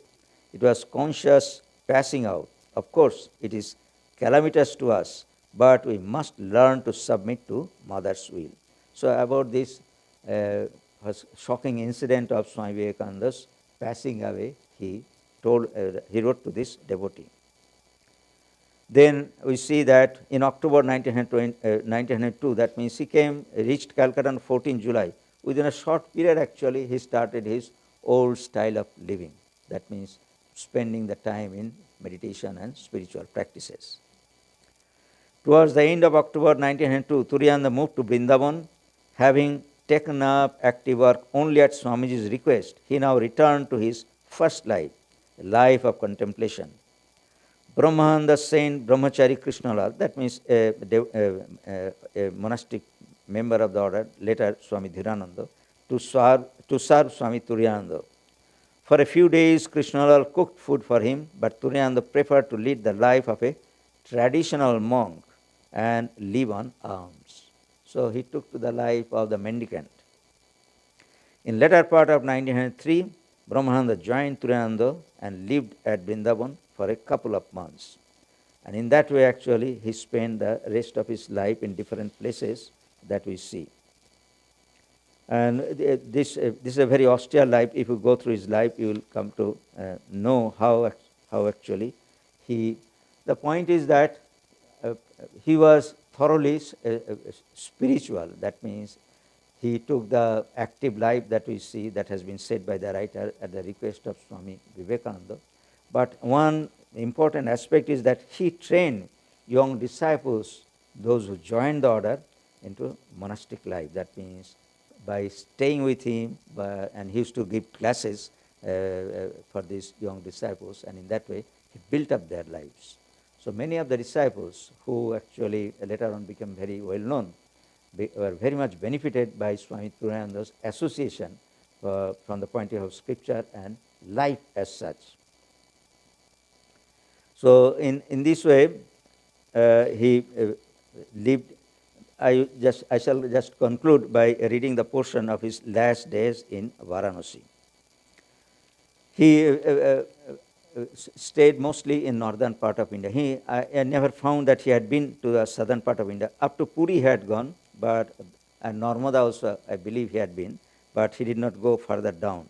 It was conscious passing out. Of course, it is calamitous to us, but we must learn to submit to Mother's will. So about this shocking incident of Swami Vivekananda's passing away, he wrote to this devotee. Then we see that in October 1902, that means he reached Calcutta on 14 July. Within a short period, actually, he started his old style of living. That means spending the time in meditation and spiritual practices. Towards the end of October 1902, Turiyananda moved to Vrindavan, having taken up active work only at Swamiji's request. He now returned to his first life, a life of contemplation. Brahmananda Saint Brahmachari Krishnalal, that means a monastic member of the order, later Swami Dhirananda, to serve Swami Turiyananda. For a few days, Krishnalal cooked food for him, but Turiyananda preferred to lead the life of a traditional monk and live on alms. So he took to the life of the mendicant. In later part of 1903, Brahmananda joined Turiyananda and lived at Vrindavan for a couple of months. And in that way, actually, he spent the rest of his life in different places that we see. And this is a very austere life. If you go through his life, you will come to know how actually the point is that he was thoroughly spiritual. That means he took the active life that we see, that has been said by the writer at the request of Swami Vivekananda. But one important aspect is that he trained young disciples, those who joined the order, into monastic life. That means by staying with him, and he used to give classes for these young disciples, and in that way he built up their lives. So many of the disciples who actually later on became very well known were very much benefited by Swami Turananda's association from the point of view of scripture and life as such. So in this way, he lived. I shall just conclude by reading the portion of his last days in Varanasi. He stayed mostly in northern part of India. I never found that he had been to the southern part of India. Up to Puri he had gone, and Narmada also I believe he had been, but he did not go further down.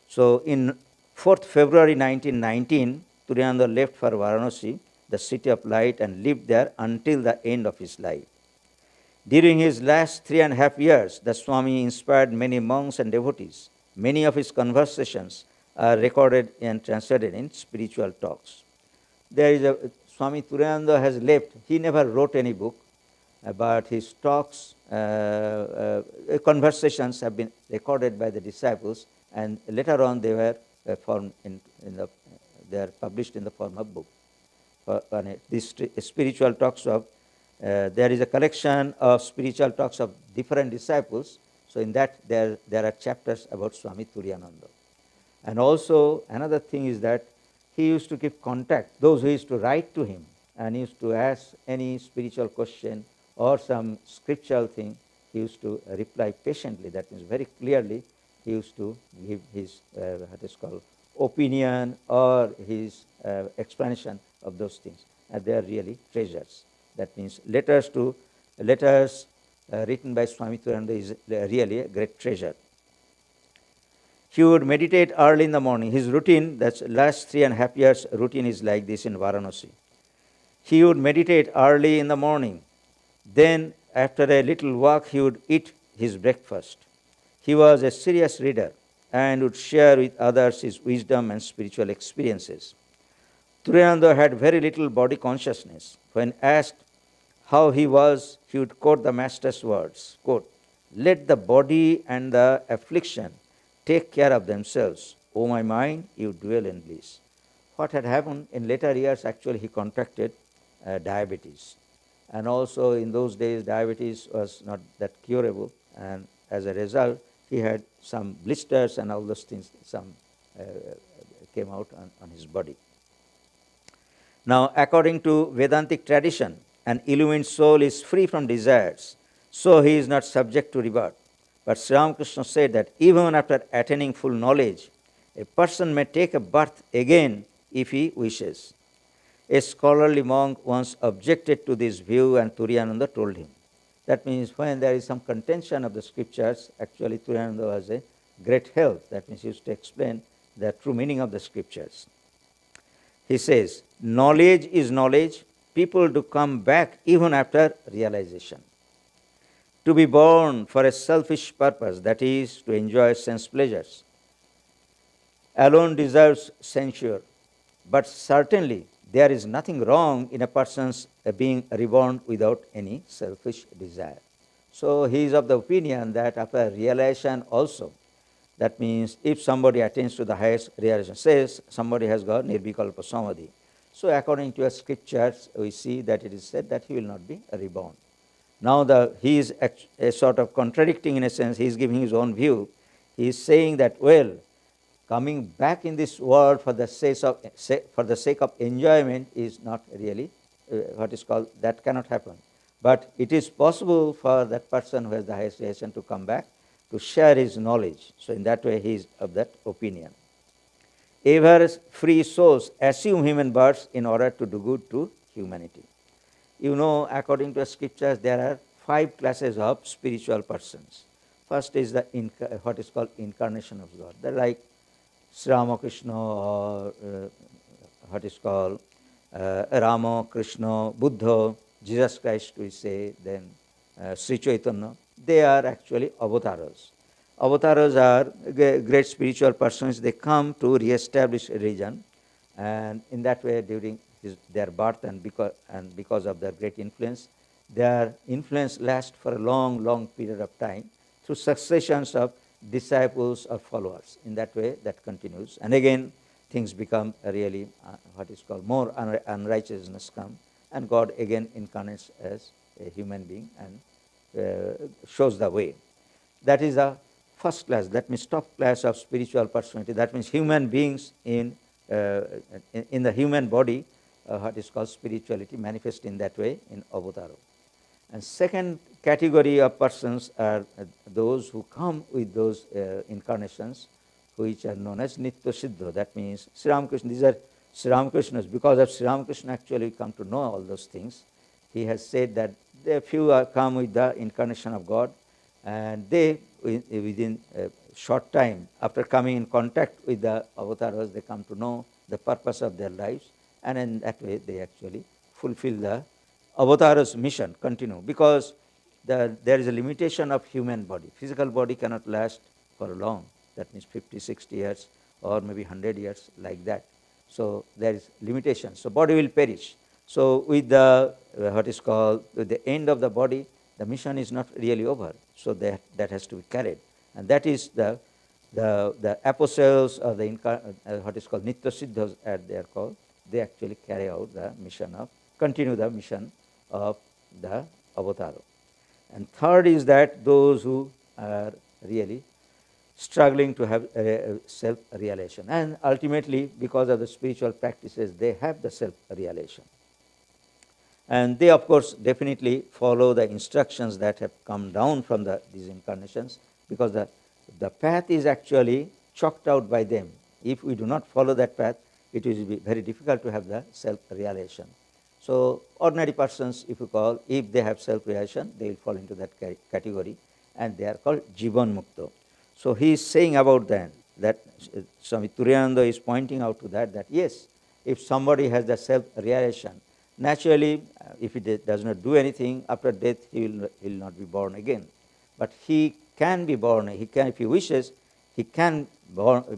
So in 4th February 1919, Turiyananda left for Varanasi, the city of light, and lived there until the end of his life. During his last 3.5 years, the Swami inspired many monks and devotees. Many of his conversations are recorded and translated in spiritual talks. There is Swami Turiyananda has left. He never wrote any book, but his talks, conversations have been recorded by the disciples, and later on they were they are published in the form of book. These spiritual talks of there is a collection of spiritual talks of different disciples. So in that there are chapters about Swami Turiyananda. And also another thing is that he used to give contact, those who used to write to him and used to ask any spiritual question or some scriptural thing, he used to reply patiently. That means very clearly he used to give his what is called opinion or his explanation of those things. And they are really treasures. That means letters written by Swami Turiyananda is really a great treasure. He would meditate early in the morning. His routine, that's last 3.5 years routine, is like this in Varanasi. He would meditate early in the morning. Then, after a little walk, he would eat his breakfast. He was a serious reader and would share with others his wisdom and spiritual experiences. Turiyananda had very little body consciousness. When asked how he was, he would quote the master's words, quote, "Let the body and the affliction take care of themselves. O my mind, you dwell in bliss." What had happened in later years, actually he contracted diabetes. And also in those days, diabetes was not that curable. And as a result, he had some blisters and all those things, some came out on his body. Now, according to Vedantic tradition, an illumined soul is free from desires, so he is not subject to rebirth. But Sri Ramakrishna said that even after attaining full knowledge, a person may take a birth again if he wishes. A scholarly monk once objected to this view, and Turiyananda told him. That means when there is some contention of the scriptures, actually Turiyananda was a great help. That means he used to explain the true meaning of the scriptures. He says, knowledge is knowledge. People do come back even after realization. To be born for a selfish purpose, that is, to enjoy sense pleasures, alone deserves censure. But certainly, there is nothing wrong in a person's being reborn without any selfish desire. So he is of the opinion that after realization also, that means if somebody attains to the highest realization, says somebody has got nirvikalpa samadhi. So according to our scriptures, we see that it is said that he will not be reborn. Now he is a sort of contradicting in a sense. He is giving his own view. He is saying that, well, coming back in this world for the sake of enjoyment is not really what is called, that cannot happen. But it is possible for that person who has the highest realization to come back to share his knowledge. So in that way, he is of that opinion. Ever free souls assume human births in order to do good to humanity. You know, according to the scriptures, there are 5 classes of spiritual persons. First is the what is called incarnation of God. They're like Sri Ramakrishna or what is called Rama, Krishna, Buddha, Jesus Christ, we say, then Sri Chaitanya. They are actually avatars. Avatars are great spiritual persons. They come to re-establish religion, and in that way, during their birth and because of their great influence, their influence lasts for a long, long period of time through successions of disciples or followers. In that way, that continues, and again, things become really what is called more unrighteousness come, and God again incarnates as a human being and shows the way. That is the first class, that means top class of spiritual personality. That means human beings in the human body, what is called spirituality, manifest in that way in avatara. And second category of persons are those who come with those incarnations, which are known as Nitya Siddha. That means Sri Ramakrishna, these are Sri Ramakrishna's. Because of Sri Ramakrishna, actually we come to know all those things. He has said that a few come with the incarnation of God, and they, within a short time, after coming in contact with the avatars, they come to know the purpose of their lives, and in that way they actually fulfill the avatar's mission, continue. Because there is a limitation of human body. Physical body cannot last for long. That means 50, 60 years or maybe 100 years, like that. So there is limitation. So body will perish. So with the what is called with the end of the body, the mission is not really over. So that has to be carried, and that is the apostles or the what is called Nitya Siddhas, as they are called. They actually carry out the mission of continue the mission of the avatar. And third is that those who are really struggling to have self-realization, and ultimately because of the spiritual practices, they have the self-realization. And they, of course, definitely follow the instructions that have come down from these incarnations, because the path is actually chalked out by them. If we do not follow that path, it will be very difficult to have the self-realization. So ordinary persons, if they have self-realization, they will fall into that category, and they are called Jivan Mukta. So he is saying about them that Swami Turiyananda is pointing out to that yes, if somebody has the self-realization, naturally, if he does not do anything, after death he will not be born again. But he can be born, he can, if he wishes, he can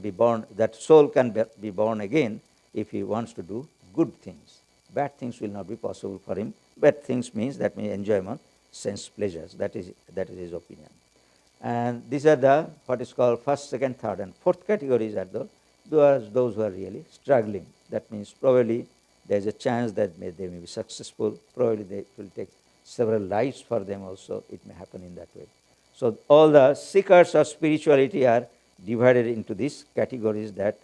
be born, that soul can be born again if he wants to do good things. Bad things will not be possible for him. Bad things means that may enjoyment, sense pleasures. That is his opinion. And these are the what is called first, second, third, and fourth categories are those who are really struggling. That means probably there is a chance that they may be successful. Probably it will take several lives for them also. It may happen in that way. So all the seekers of spirituality are divided into these categories that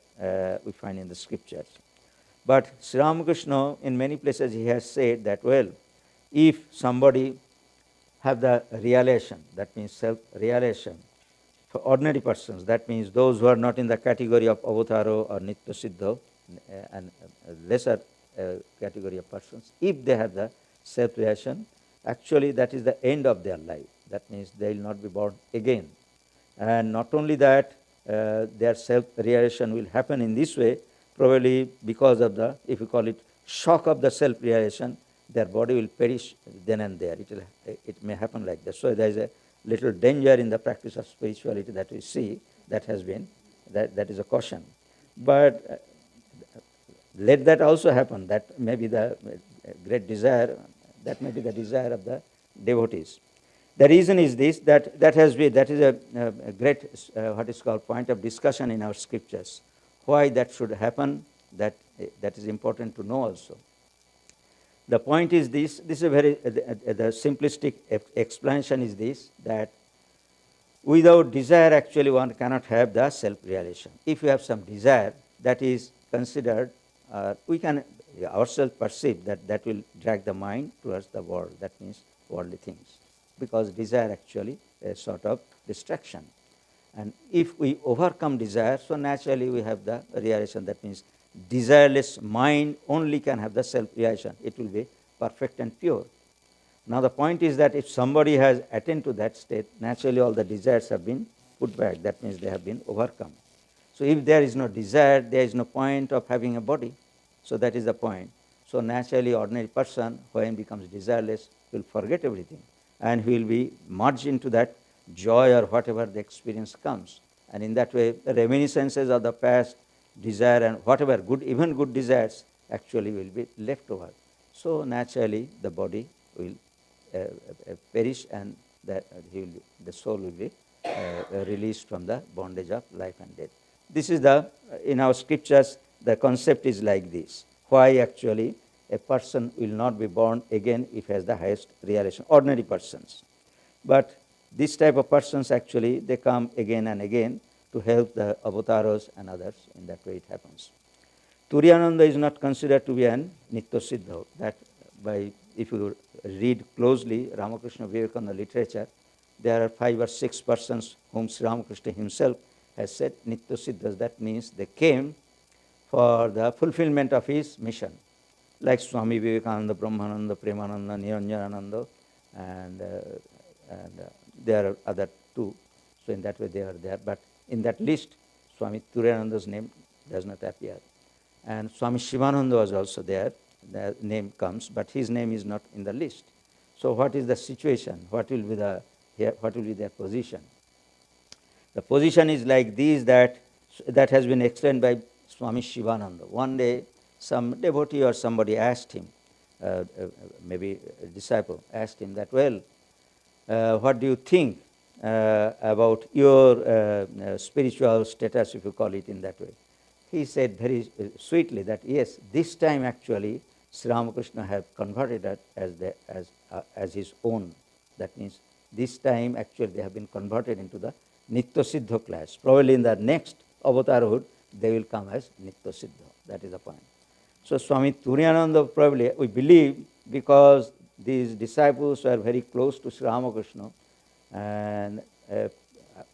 we find in the scriptures. But Sri Ramakrishna, in many places, he has said that, well, if somebody have the realization, that means self-realization, for ordinary persons, that means those who are not in the category of avataro or nitya siddha, and lesser category of persons, if they have the self-realization, actually that is the end of their life. That means they will not be born again. And not only that, their self-realization will happen in this way, probably because of the, if you call it, shock of the self-realization, their body will perish then and there. It may happen like that. So there is a little danger in the practice of spirituality that we see that has been, that is a caution. But let that also happen. That may be the great desire, that may be the desire of the devotees. The reason is this, that is a great, what is called, point of discussion in our scriptures. Why that should happen, that is important to know also. The point is this is a very, the simplistic explanation is this, that without desire actually one cannot have the self-realization. If you have some desire, that is considered, we can ourselves perceive that will drag the mind towards the world, that means worldly things, because desire actually a sort of distraction. And if we overcome desire, so naturally we have the realization. That means desireless mind only can have the self-realization. It will be perfect and pure. Now the point is that if somebody has attained to that state, naturally all the desires have been put back. That means they have been overcome. So if there is no desire, there is no point of having a body. So that is the point. So naturally ordinary person, when becomes desireless, will forget everything, and he will be merged into that joy or whatever the experience comes. And in that way, the reminiscences of the past, desire and whatever good, even good desires, actually will be left over. So naturally, the body will perish, and the soul will be released from the bondage of life and death. This is in our scriptures, the concept is like this. Why actually a person will not be born again if he has the highest realization, ordinary persons. But this type of persons actually, they come again and again to help the avataras and others. In that way it happens. Turiyananda is not considered to be an nitya siddha. That if you read closely Ramakrishna Vivekananda literature, there are 5 or 6 persons whom Sri Ramakrishna himself has said nitya siddhas. That means they came for the fulfillment of his mission, like Swami Vivekananda, Brahmananda, Premananda, Niranjanananda, and there are other 2. So in that way they are there. But in that list, Swami Turiyananda's name does not appear. And Swami Shivananda was also there. The name comes, but his name is not in the list. So what is the situation? What will be their position? The position is like this, that has been explained by Swami Shivananda. One day, some devotee or somebody asked him, maybe a disciple asked him that, well, what do you think about your spiritual status, if you call it in that way? He said very sweetly that yes, this time actually Sri Ramakrishna have converted it as his own. That means this time actually they have been converted into the Nitya Siddha class. Probably in the next avatarhood they will come as Nitya Siddha. That is the point. So Swami Turiyananda, probably we believe, because these disciples were very close to Sri Ramakrishna, and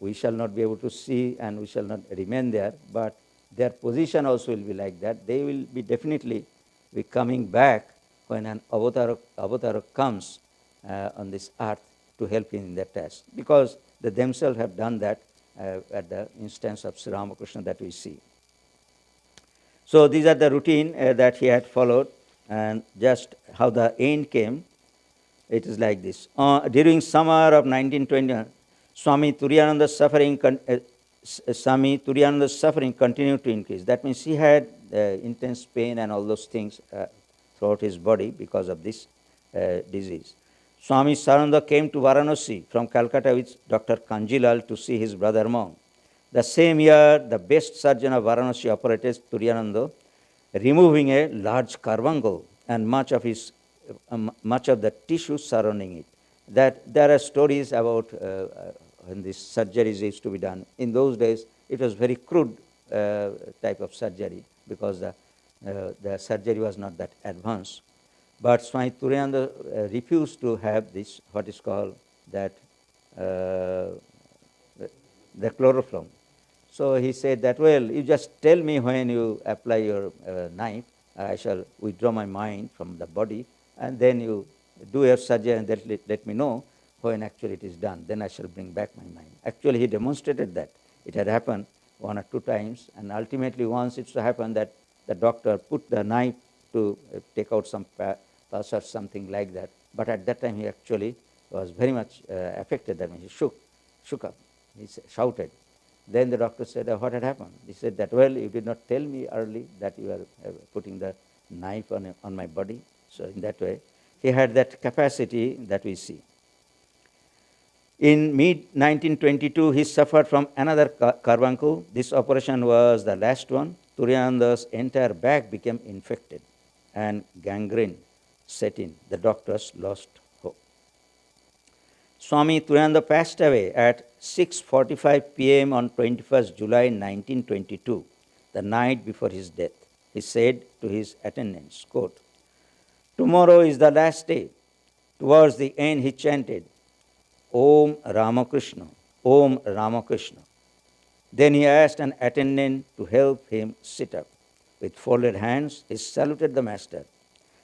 we shall not be able to see and we shall not remain there, but their position also will be like that. They will be definitely be coming back when an avatar comes on this earth to help in their task, because they themselves have done that at the instance of Sri Ramakrishna that we see. So these are the routine that he had followed, and just how the end came. It is like this. During summer of 1920, Swami Turiyananda's suffering continued to increase. That means he had intense pain and all those things throughout his body because of this disease. Swami Sarananda came to Varanasi from Calcutta with Dr. Kanjilal to see his brother monk. The same year, the best surgeon of Varanasi operated Turiyananda, removing a large carbuncle and much of the tissue surrounding it. That there are stories about when these surgeries used to be done. In those days, it was very crude type of surgery because the surgery was not that advanced. But Swami Turiyananda refused to have this, what is called that, the chloroform. So he said that, well, you just tell me when you apply your knife, I shall withdraw my mind from the body, and then you do your surgery and let me know when actually it is done. Then I shall bring back my mind. Actually, he demonstrated that. It had happened 1 or 2 times, and ultimately once it so happened that the doctor put the knife to take out some pus or something like that. But at that time he actually was very much affected. That means he shook up. He shouted. Then the doctor said, what had happened? He said that, well, you did not tell me early that you are putting the knife on my body. So in that way, he had that capacity that we see. In mid-1922, he suffered from another carbuncle. This operation was the last one. Turiyananda's entire back became infected and gangrene set in. The doctors lost hope. Swami Turiyananda passed away at 6:45 p.m. on 21st July 1922, the night before his death. He said to his attendants, quote, "Tomorrow is the last day." Towards the end, he chanted, "Om Ramakrishna, Om Ramakrishna." Then he asked an attendant to help him sit up. With folded hands, he saluted the master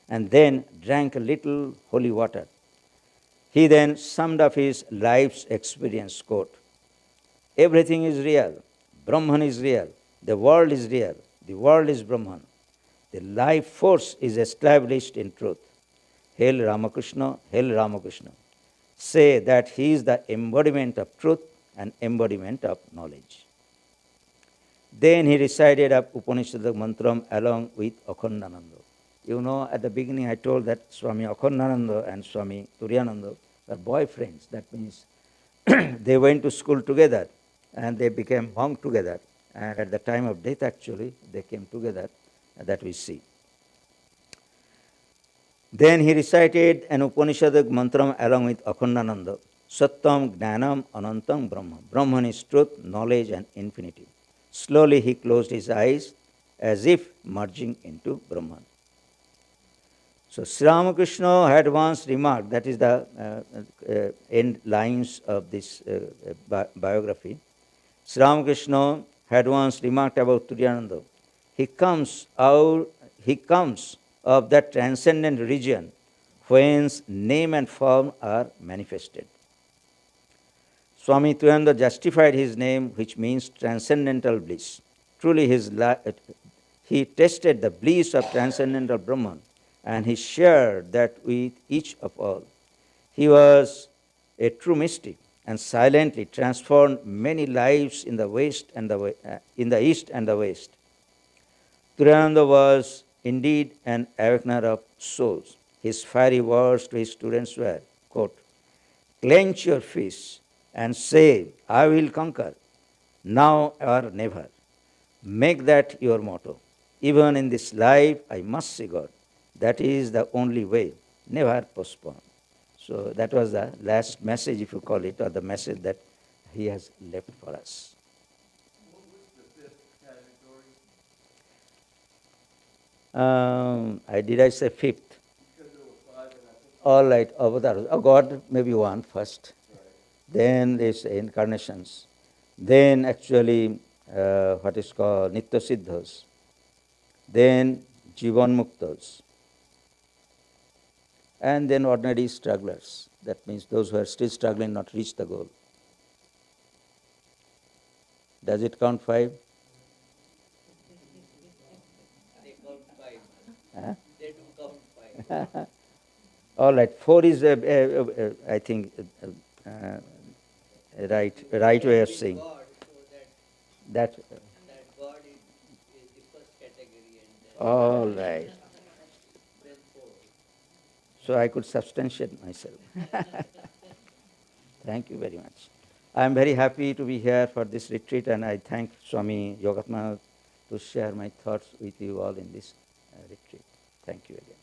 and then drank a little holy water. He then summed up his life's experience, quote, "Everything is real. Brahman is real. The world is real. The world is Brahman. The life force is established in truth. Hail Ramakrishna, hail Ramakrishna. Say that he is the embodiment of truth and embodiment of knowledge." Then he recited up Upanishad Mantram along with Akhandananda. You know, at the beginning I told that Swami Akhandananda and Swami Turiyananda were boyfriends. That means they went to school together and they became monk together. And at the time of death, actually, they came together, that we see. Then he recited an Upanishad mantram along with Akhandananda. Sattam Gnanam Anantam Brahma. Brahman is truth, knowledge, and infinity. Slowly he closed his eyes as if merging into Brahman. So Sri Ramakrishna had once remarked, that is the end lines of this biography. Sri Ramakrishna had once remarked about Turiyananda. He comes of that transcendent region whence name and form are manifested. Swami Turiyananda justified his name, which means transcendental bliss. Truly, he tasted the bliss of transcendental Brahman, and he shared that with each of all. He was a true mystic and silently transformed many lives in the East and the West. Turiyananda was indeed an awakener of souls. His fiery words to his students were, quote, "Clench your fists and say, I will conquer, now or never. Make that your motto. Even in this life, I must see God. That is the only way. Never postpone." So that was the last message, if you call it, or the message that he has left for us. What was the 5th category? Did I say 5th? Because there were 5 and I think... All right, avatars. God, maybe one first. Right. Then there's incarnations. Then actually what is called Nitya Siddhas. Then Jivan Muktas. And then ordinary strugglers. That means those who are still struggling, not reach the goal. Does it count 5? They count 5. Huh? They do count 5. All right, 4 is, I think, right way of With saying God, so that. that God is the first category, and All right. then 4. So I could substantiate myself. Thank you very much. I am very happy to be here for this retreat, and I thank Swami Yogatma to share my thoughts with you all in this retreat. Thank you again.